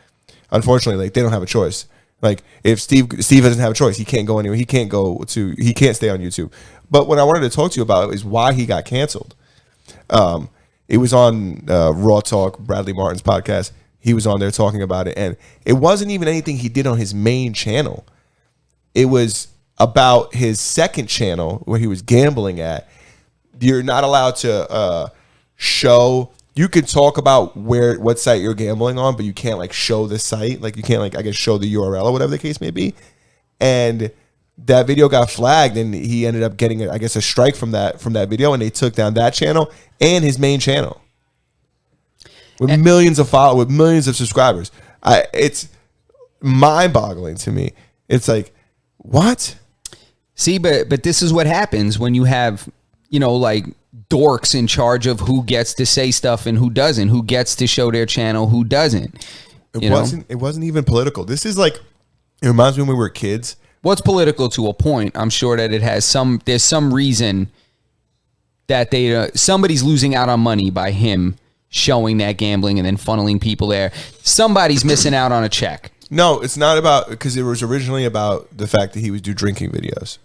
unfortunately, like they don't have a choice. Like if Steve doesn't have a choice, he can't go anywhere. He can't stay on YouTube. But what I wanted to talk to you about is why he got canceled. It was on Raw Talk, Bradley Martin's podcast. He was on there talking about it, and it wasn't even anything he did on his main channel. It was about his second channel where he was gambling at. You're not allowed to show. You can talk about what site you're gambling on, but you can't like show the site. Like you can't like, I guess, show the URL or whatever the case may be. And that video got flagged, and he ended up getting, I guess, a strike from that video, and they took down that channel and his main channel with millions of followers, with millions of subscribers. It's mind-boggling to me. It's like, what? See, but this is what happens when you have, like dorks in charge of who gets to say stuff and who doesn't, who gets to show their channel, who doesn't. It wasn't even political. This is like, it reminds me when we were kids. What's political to a point? I'm sure that there's some reason that somebody's losing out on money by him showing that gambling and then funneling people there. Somebody's missing out on a check. No, it's not about, because it was originally about the fact that he would do drinking videos.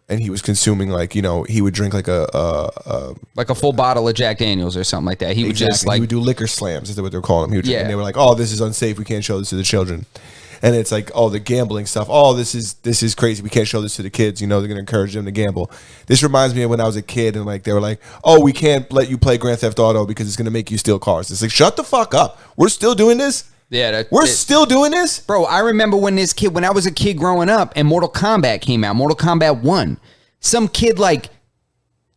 And he was consuming like, he would drink like a full bottle of Jack Daniels or something like that. He would just like, he would do liquor slams, is what they're calling them. He would drink, and they were like, oh, this is unsafe. We can't show this to the children. And it's like, oh, the gambling stuff. Oh, this is crazy. We can't show this to the kids. They're going to encourage them to gamble. This reminds me of when I was a kid, and like they were like, oh, we can't let you play Grand Theft Auto because it's going to make you steal cars. It's like, shut the fuck up. We're still doing this? Yeah, we're still doing this? Bro, I remember when I was a kid growing up and Mortal Kombat came out, Mortal Kombat 1. Some kid like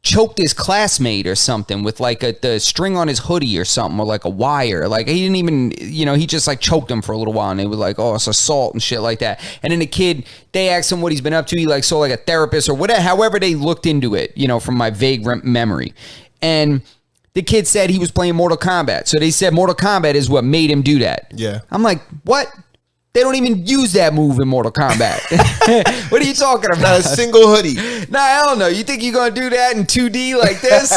choked his classmate or something with like the string on his hoodie or something, or like a wire. Like he didn't even, he just like choked him for a little while, and they were like, oh, it's assault and shit like that. And then the kid, they asked him what he's been up to. He like saw like a therapist or whatever, however they looked into it, from my vague memory. And the kid said he was playing Mortal Kombat. So they said Mortal Kombat is what made him do that. Yeah. I'm like, what? They don't even use that move in Mortal Kombat. What are you talking about? Not a single hoodie. Nah, hell no. You think you're going to do that in 2D like this?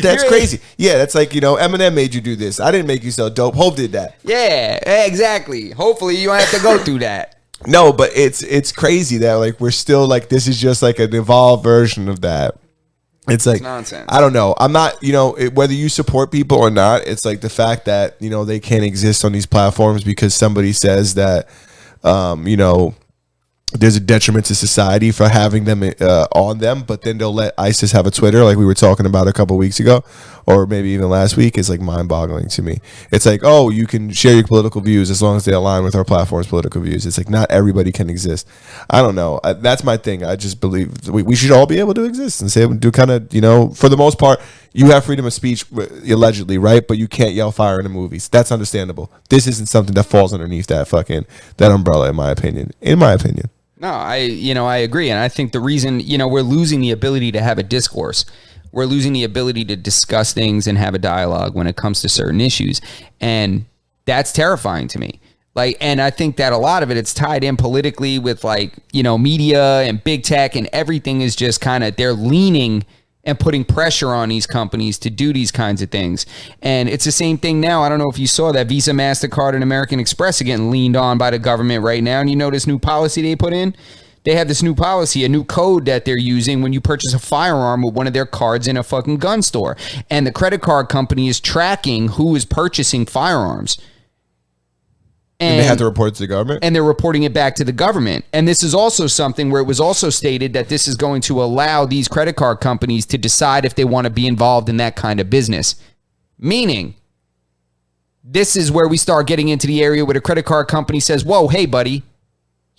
That's crazy. Yeah, that's like, Eminem made you do this. I didn't make you sell dope. Hope did that. Yeah, exactly. Hopefully you don't have to go through that. No, but it's crazy that like we're still like, this is just like an evolved version of that. It's like, nonsense. I don't know. I'm not, whether you support people or not, it's like the fact that, they can't exist on these platforms because somebody says that, there's a detriment to society for having them on them, but then they'll let ISIS have a Twitter like we were talking about a couple weeks ago, or maybe even last week. Is like mind-boggling to me. It's like, oh, you can share your political views as long as they align with our platform's political views. It's like not everybody can exist. I don't know. That's my thing. I just believe we should all be able to exist and say, do kind of, for the most part, You have freedom of speech, allegedly, right? But you can't yell fire in the movies. That's understandable. This isn't something that falls underneath that umbrella, in my opinion. No, I agree. And I think the reason, we're losing the ability to have a discourse. We're losing the ability to discuss things and have a dialogue when it comes to certain issues. And that's terrifying to me. And I think that a lot of it's tied in politically with media and big tech, and everything is just kind of, they're leaning and putting pressure on these companies to do these kinds of things. And it's the same thing now. I don't know if you saw that Visa, MasterCard, and American Express are getting leaned on by the government right now. And you know this new policy they put in? They have this new policy, a new code that they're using when you purchase a firearm with one of their cards in a fucking gun store. And the credit card company is tracking who is purchasing firearms. And they have to report it to the government? And they're reporting it back to the government. And this is also something where it was also stated that this is going to allow these credit card companies to decide if they want to be involved in that kind of business. Meaning, this is where we start getting into the area where the credit card company says, whoa, hey, buddy,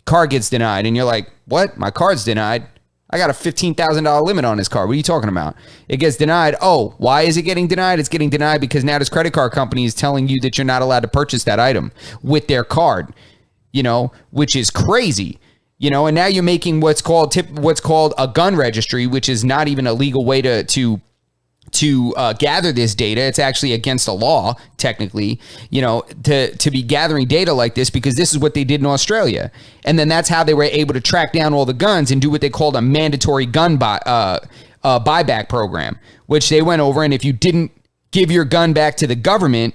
card gets denied. And you're like, what? My card's denied? I got a $15,000 limit on this card. What are you talking about? It gets denied. Oh, why is it getting denied? It's getting denied because now this credit card company is telling you that you're not allowed to purchase that item with their card, which is crazy. And now you're making what's called a gun registry, which is not even a legal way to gather this data. It's actually against the law, technically, to be gathering data like this, because this is what they did in Australia. And then that's how they were able to track down all the guns and do what they called a mandatory gun buyback program, which they went over. And if you didn't give your gun back to the government,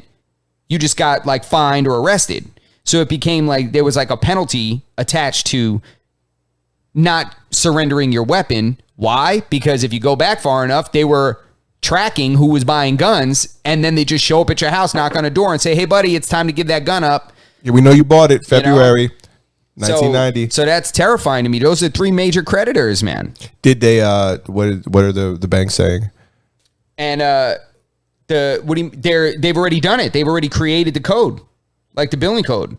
you just got fined or arrested. So it became there was a penalty attached to not surrendering your weapon. Why? Because if you go back far enough, they were tracking who was buying guns, and then they just show up at your house, knock on a door, and say, hey, buddy, it's time to give that gun up. Yeah, we know you bought it February 1990. So that's terrifying to me. Those are three major creditors, man. Did they, what are the banks saying? And they've already done it. They've already created the code, the billing code.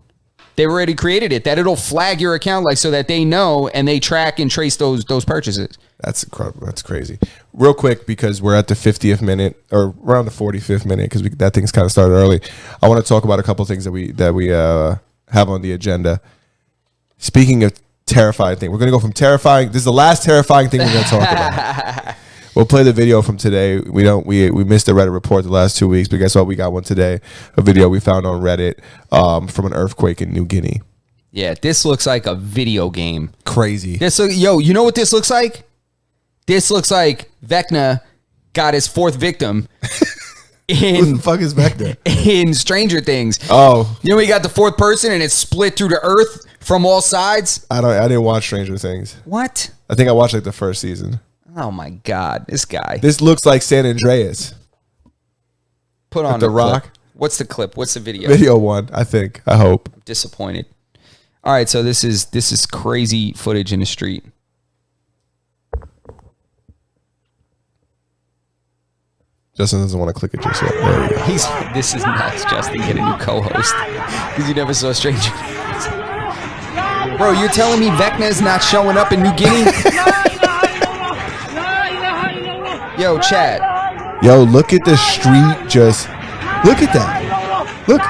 They've already created it, that it'll flag your account so that they know and they track and trace those purchases. That's incredible. That's crazy. Real quick, because we're at the 50th minute or around the 45th minute, because that thing's kind of started early. I want to talk about a couple of things that we have on the agenda. Speaking of terrifying thing, we're going to go from terrifying. This is the last terrifying thing we're going to talk about. We'll play the video from today. We missed the Reddit report the last 2 weeks, but guess what? We got one today. A video we found on Reddit from an earthquake in New Guinea. Yeah, this looks like a video game. Crazy. You know what this looks like? This looks like Vecna got his fourth victim. Who the fuck is Vecna? In Stranger Things. Oh. We got the fourth person and it's split through the earth from all sides. I didn't watch Stranger Things. What? I think I watched the first season. Oh my God, this guy. This looks like San Andreas. Put on the Rock. Clip. What's the clip? What's the video? Video one, I think. I hope. I'm disappointed. All right, so this is crazy footage in the street. Justin doesn't want to click it just yet. There we go. This is nuts, Justin. Get a new co-host because you never saw Stranger Things. Bro, you're telling me Vecna is not showing up in New Guinea? Yo, chat. Yo, look at the street. Just look at that. Look.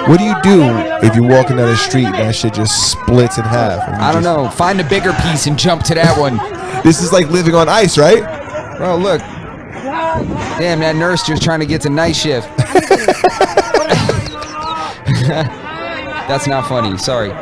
What do you do if you're walking down the street and that shit just splits in half? I don't know. Find a bigger piece and jump to that one. This is like living on ice, right? Bro, look. Damn, that nurse just trying to get to night shift. That's not funny. Sorry.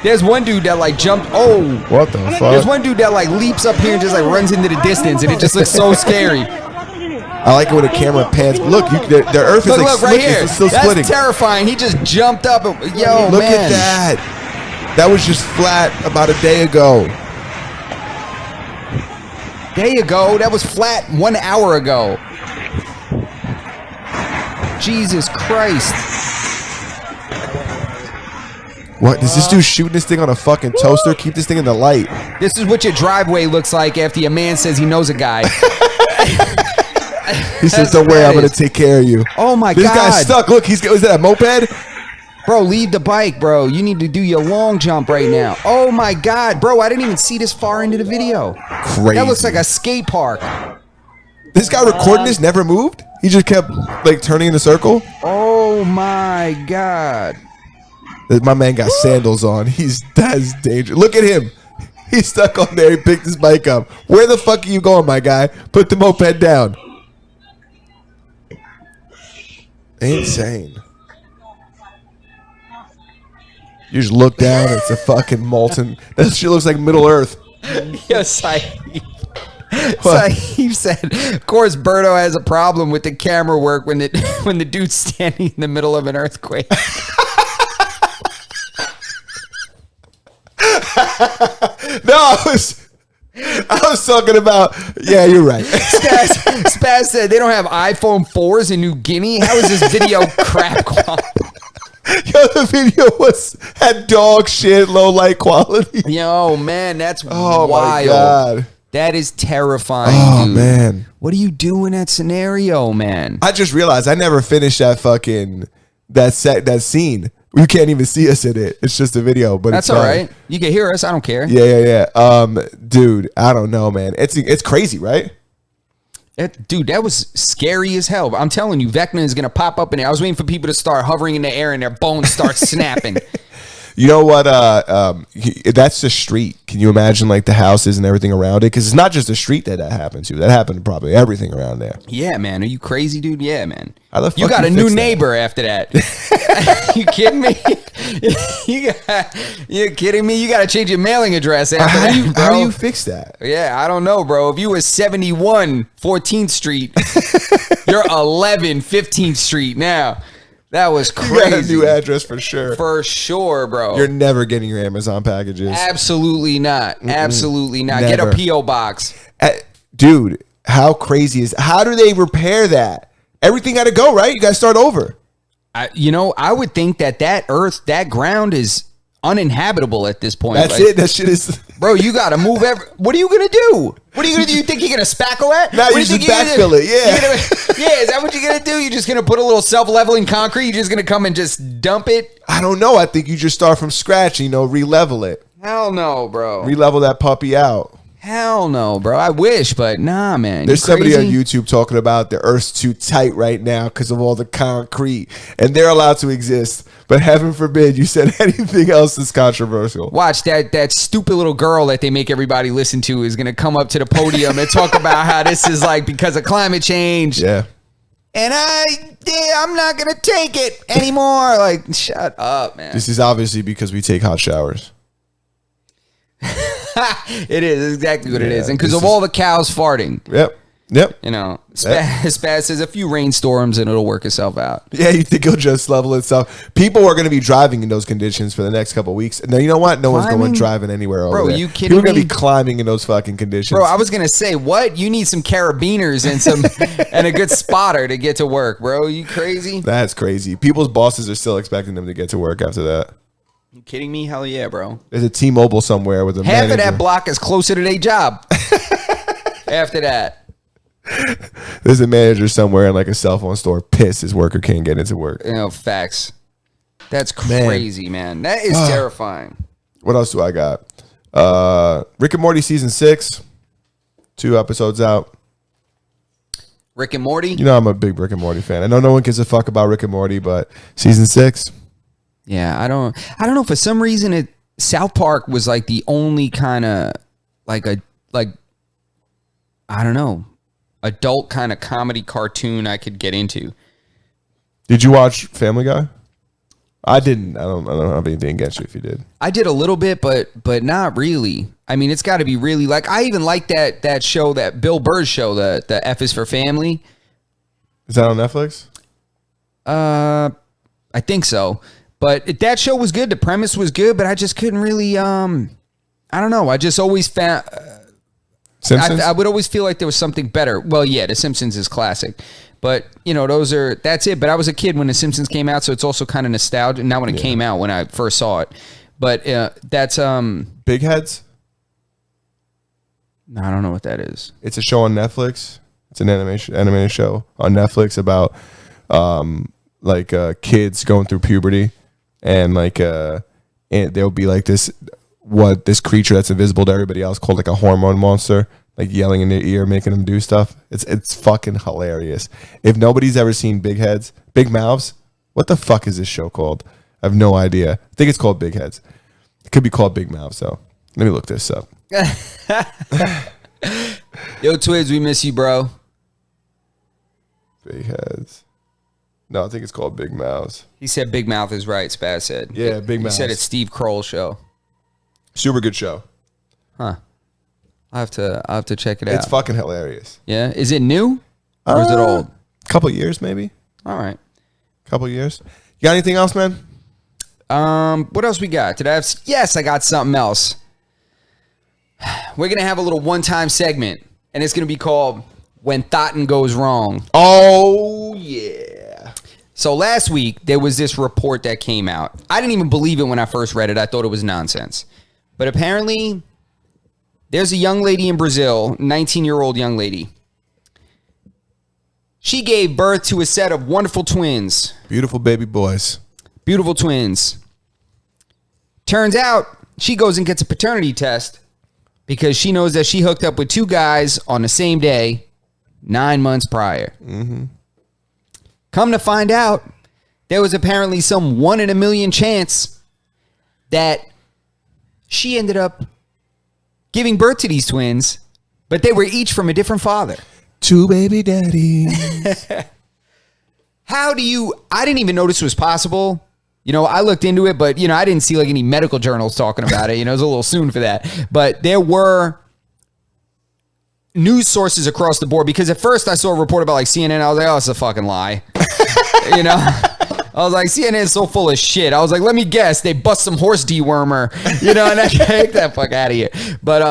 There's one dude that jumped. Oh. What the fuck? There's one dude that leaps up here and just runs into the distance, and it just looks so scary. I like it when the camera pans. Look, the earth is look right here. It's still That's splitting. Terrifying. He just jumped up. Yo, look man. at that. That was just flat about a day ago. That was flat 1 hour ago. Jesus Christ. What? Is this dude shooting this thing on a fucking toaster? Keep this thing in the light. This is what your driveway looks like after your man says he knows a guy. He says, don't worry, I'm going to take care of you. Oh my God. This guy's stuck. Look, is that a moped? Bro, leave the bike, bro. You need to do your long jump right now. Oh my God, bro, I didn't even see this far into the video. Crazy. That looks like a skate park. This guy recording this never moved. He just kept like turning in a circle. Oh my God. My man got sandals on. That's dangerous. Look at him. He's stuck on there. He picked his bike up. Where the fuck are you going, my guy? Put the moped down. Insane. You just look down, it's a fucking molten. That shit looks like Middle Earth. Yo, Saeed. Saeed said, of course, Berto has a problem with the camera work when the dude's standing in the middle of an earthquake. No, I was talking about. Yeah, you're right. Spaz said they don't have iPhone 4s in New Guinea. How is this video crap quality? Yo, the video had dog shit, low light quality. Yo, man, that's Oh wild. my God. That is terrifying, Oh dude. man. What do you do in that scenario, man? I just realized I never finished that scene. You can't even see us in it. It's just a video, but That's it's all right. You can hear us. I don't care. Yeah. Dude, I don't know, man. It's crazy, right? Dude, that was scary as hell. I'm telling you, Vecna is going to pop up in there. I was waiting for people to start hovering in the air and their bones start snapping. You know what? That's the street. Can you imagine like the houses and everything around it? Because it's not just the street that happened to. That happened to probably everything around there. Yeah, man. Are you crazy, dude? Yeah, man. How the fuck You got a you new fix that? neighbor after that. You kidding me? You kidding me? You got to change your mailing address after How that, do you bro. how do you fix that? Yeah, I don't know, bro. If you were 71 14th Street, you're 11 15th Street now. That was You got a crazy. new address for sure. For sure, bro. You're never getting your Amazon packages. Absolutely not. Absolutely not. Never. Get a P.O. box. Dude, how crazy is how do they repair that? Everything got to go, right? You got to start over. I would think that ground is uninhabitable at this point. That's it. That shit is. Bro, you got to move what are you going to do? What are you going to do? You think you're going to spackle that? Now What do you think just you're gonna backfill do? it, yeah. Yeah, is that what you're going to do? You're just going to put a little self-leveling concrete? You're just going to come and just dump it? I don't know. I think you just start from scratch, re-level it. Hell no, bro. Re-level that puppy out. Hell no, bro. I wish, but nah, man. There's You somebody on crazy? YouTube talking about the Earth's too tight right now because of all the concrete, and they're allowed to exist. But heaven forbid you said anything else is controversial. Watch that stupid little girl that they make everybody listen to is gonna come up to the podium and talk about how this is like because of climate change. Yeah. And I'm not gonna take it anymore. Like, shut up, man. This is obviously because we take hot showers. It is exactly what it Yeah, is, and because this of is- all the cows farting. Yep. Spaz says a few rainstorms and it'll work itself out. Yeah, you think it'll just level itself? People are going to be driving in those conditions for the next couple of weeks. And you know what? No one's Climbing? going driving anywhere over Bro, there. you kidding People are going me? to be climbing in those fucking conditions. Bro, I was gonna say, what? You need some carabiners and a good spotter to get to work, bro. You crazy? That's crazy. People's bosses are still expecting them to get to work after that. You kidding me? Hell yeah, bro. There's a T-Mobile somewhere with a Half manager. of that block is closer to their job. After that. There's a manager somewhere in like a cell phone store pissed his worker can't get into work. Facts. That's crazy, man. That is terrifying. What else do I got? Rick and Morty season 6. 2 episodes out. Rick and Morty? You know I'm a big Rick and Morty fan. I know no one gives a fuck about Rick and Morty, but season 6. Yeah, I don't know. For some reason South Park was like the only kind of I don't know, adult kind of comedy cartoon I could get into. Did you watch Family Guy? I didn't. I don't have anything against you if you did. I did a little bit, but not really. I mean, it's got to be really like I even like that show, that Bill Burr show, the F is for Family. Is that on Netflix? I think so. But that show was good. The premise was good, but I just couldn't really. I don't know. I just always found. Simpsons? I would always feel like there was something better. Well, yeah, The Simpsons is classic, but that's it. But I was a kid when The Simpsons came out, so it's also kind of nostalgic. Not when it came out, when I first saw it, but that's Big Heads? no, I don't know what that is. It's a show on Netflix. It's an animated show on Netflix about kids going through puberty and like and there'll be like this creature that's invisible to everybody else called like a hormone monster, like yelling in their ear, making them do stuff. It's fucking hilarious. If nobody's ever seen Big Mouths, what the fuck is this show called? I have no idea. I think it's called Big Heads. It could be called Big Mouths though. Let me look this up. Yo, Twiz, we miss you, bro. Big Heads. No, I think it's called Big Mouths. He said Big Mouth is right, Spaz said. Yeah, Big Mouth. He said it's Steve Kroll's show. Super good show. Huh. I'll have to check it out. It's fucking hilarious. Yeah. Is it new? Or is it old? Couple years, maybe. All right. Couple years. You got anything else, man? What else we got? Did I have? Yes, I got something else. We're gonna have a little one-time segment, and it's gonna be called "When Thotin Goes Wrong." Oh yeah. So last week there was this report that came out. I didn't even believe it when I first read it. I thought it was nonsense, but apparently there's a young lady in Brazil, 19-year-old young lady. She gave birth to a set of wonderful twins. Beautiful baby boys. Beautiful twins. Turns out she goes and gets a paternity test because she knows that she hooked up with two guys on the same day 9 months prior. Mm-hmm. Come to find out, there was apparently some 1 in a million chance that she ended up giving birth to these twins, but they were each from a different father. Two baby daddies. I didn't even know this was possible. You know, I looked into it, but, you know, I didn't see like any medical journals talking about it. You know, it was a little soon for that. But there were news sources across the board, because at first I saw a report about like CNN. I was like, oh, it's a fucking lie. You know, I was like, CNN is so full of shit. I was like, let me guess, they bust some horse dewormer, you know, and I take that fuck out of here. But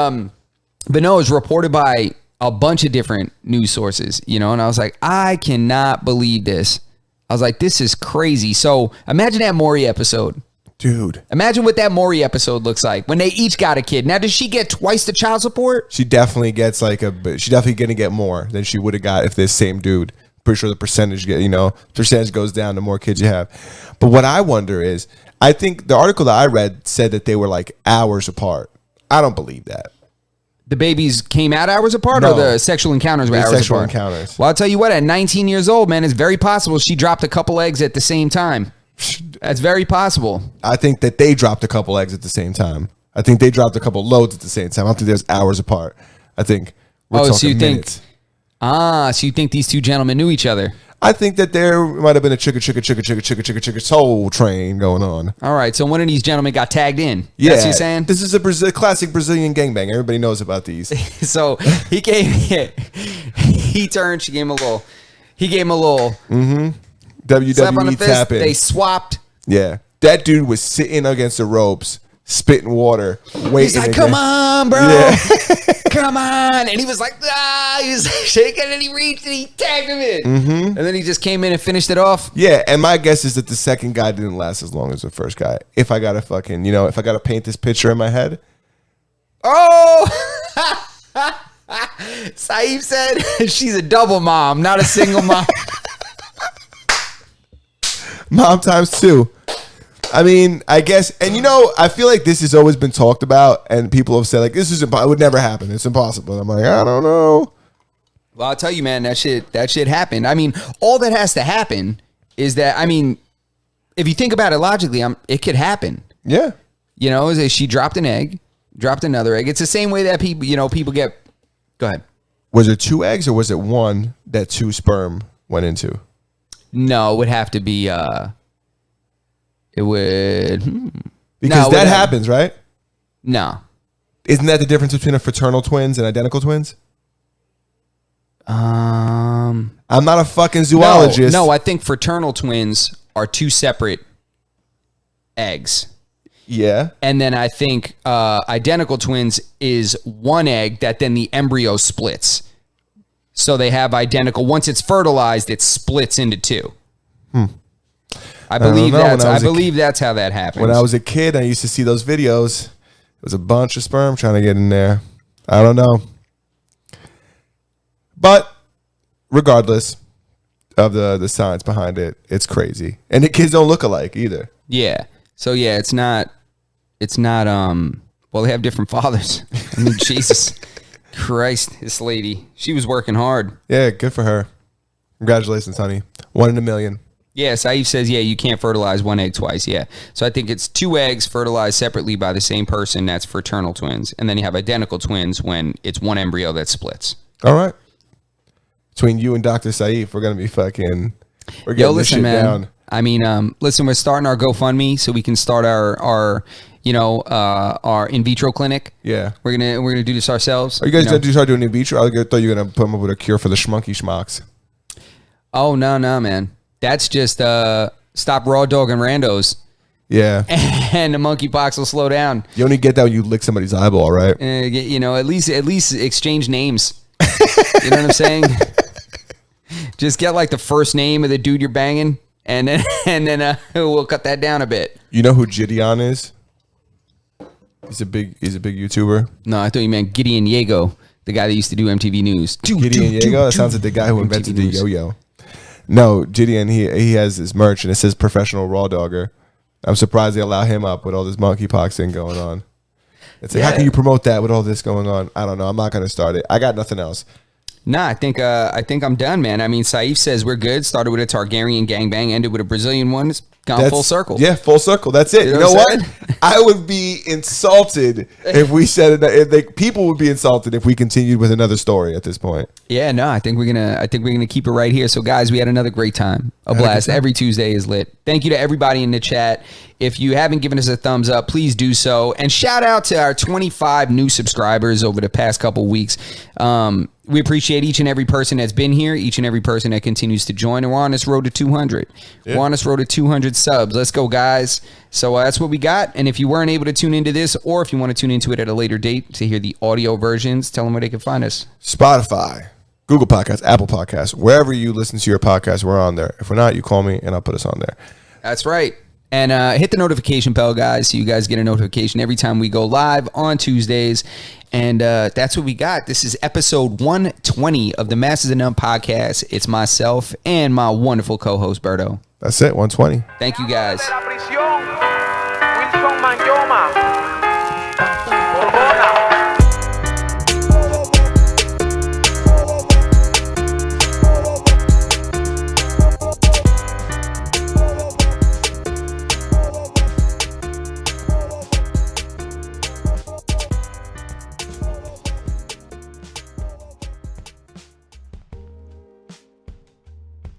no, it was reported by a bunch of different news sources, you know, and I was like, I cannot believe this. I was like, this is crazy. So imagine that Maury episode. Dude. Imagine what that Maury episode looks like when they each got a kid. Now, does she get twice the child support? She definitely gets she's definitely going to get more than she would have got if this same dude. Pretty sure the percentage goes down the more kids you have. But what I wonder is, I think the article that I read said that they were like hours apart. I don't believe that. The babies came out hours apart, No. or the sexual encounters were hours Sexual apart? encounters. Well, I'll tell you what, at 19 years old, man, it's very possible she dropped a couple eggs at the same time. That's very possible. I think that they dropped a couple eggs at the same time. I think they dropped a couple loads at the same time. I don't think there's hours apart. I think we're talking so you minutes. so you think these two gentlemen knew each other? I think that there might have been a chicka soul train going on. All right, so one of these gentlemen got tagged in. Yeah, That's what you're saying? This is a classic Brazilian gangbang. Everybody knows about these. So he turned, she gave him a little, he gave him a little slap on the WWE fist. tapping. They swapped. Yeah, that dude was sitting against the ropes, spitting water, waiting. He's like, come on, bro. Yeah. Come on. And he was like, he was shaking, and he reached and he tagged him in. Mm-hmm. And then he just came in and finished it off. Yeah, and my guess is that the second guy didn't last as long as the first guy. If I gotta paint this picture in my head. Oh, Saeed said she's a double mom, not a single mom. Mom times two. I mean, I guess, and I feel like this has always been talked about, and people have said like, this is it would never happen. It's impossible. I'm like, I don't know. Well, I'll tell you, man, that shit happened. I mean, all that has to happen is that, I mean, if you think about it logically, it could happen. Yeah. You know, she dropped an egg, dropped another egg. It's the same way that people get. Go ahead. Was it 2 eggs or was it one that 2 sperm went into? No, it would have to be. It would. Because that happens, right? No. Isn't that the difference between a fraternal twins and identical twins? I'm not a fucking zoologist. No, I think fraternal twins are 2 separate eggs. Yeah. And then I think identical twins is 1 egg that then the embryo splits. So they have identical. Once it's fertilized, it splits into 2. I believe that's how that happens. When I was a kid, I used to see those videos. It was a bunch of sperm trying to get in there. I don't know. But regardless of the science behind it, it's crazy. And the kids don't look alike either. Yeah. So yeah, it's not well, they have different fathers. I mean, Jesus Christ, this lady, she was working hard. Yeah, good for her. Congratulations, honey. 1 in a million. Yeah, Saif says, yeah, you can't fertilize one egg twice. Yeah. So I think it's 2 eggs fertilized separately by the same person. That's fraternal twins. And then you have identical twins when it's one embryo that splits. All right. Between you and Dr. Saif, we're going to be fucking... We're getting this listen, shit man. down. I mean, listen, we're starting our GoFundMe so we can start our in vitro clinic. Yeah. We're gonna do this ourselves. Are you guys going to start doing in vitro? I thought you were going to put them up with a cure for the schmunky schmucks. Oh, no, man. That's just stop raw dog and randos. Yeah. And the monkeypox will slow down. You only get that when you lick somebody's eyeball, right? At least exchange names. You know what I'm saying? Just get like the first name of the dude you're banging, and then we'll cut that down a bit. You know who Gideon is? He's a big YouTuber. No, I thought you meant Gideon Yago, the guy that used to do MTV News. Gideon Yago? That sounds like the guy who invented the yo-yo. No, Gideon, he has his merch, and it says professional raw dogger. I'm surprised they allow him up with all this monkeypox thing going on. It's like, how can you promote that with all this going on? I don't know. I'm not going to start it. I got nothing else. Nah, I think I'm done, man. I mean, Saif says we're good. Started with a Targaryen gangbang, ended with a Brazilian one. It's gone full circle. Yeah, full circle. That's it. You know what? I would be insulted if we said it. People would be insulted if we continued with another story at this point. Yeah, no, I think we're gonna keep it right here. So, guys, we had another great time, a blast. Every Tuesday is lit. Thank you to everybody in the chat. If you haven't given us a thumbs up, please do so. And shout out to our 25 new subscribers over the past couple weeks. We appreciate each and every person that's been here, each and every person that continues to join. And we're on this road to 200. Yeah. We're on this road to 200 subs. Let's go, guys. So that's what we got. And if you weren't able to tune into this, or if you want to tune into it at a later date to hear the audio versions, tell them where they can find us. Spotify, Google Podcasts, Apple Podcasts, wherever you listen to your podcast, we're on there. If we're not, you call me and I'll put us on there. That's right. And hit the notification bell, guys, so you guys get a notification every time we go live on Tuesdays. And that's what we got. This is episode 120 of the Masters of None podcast. It's myself and my wonderful co-host, Berto. That's it, 120. Thank you, guys.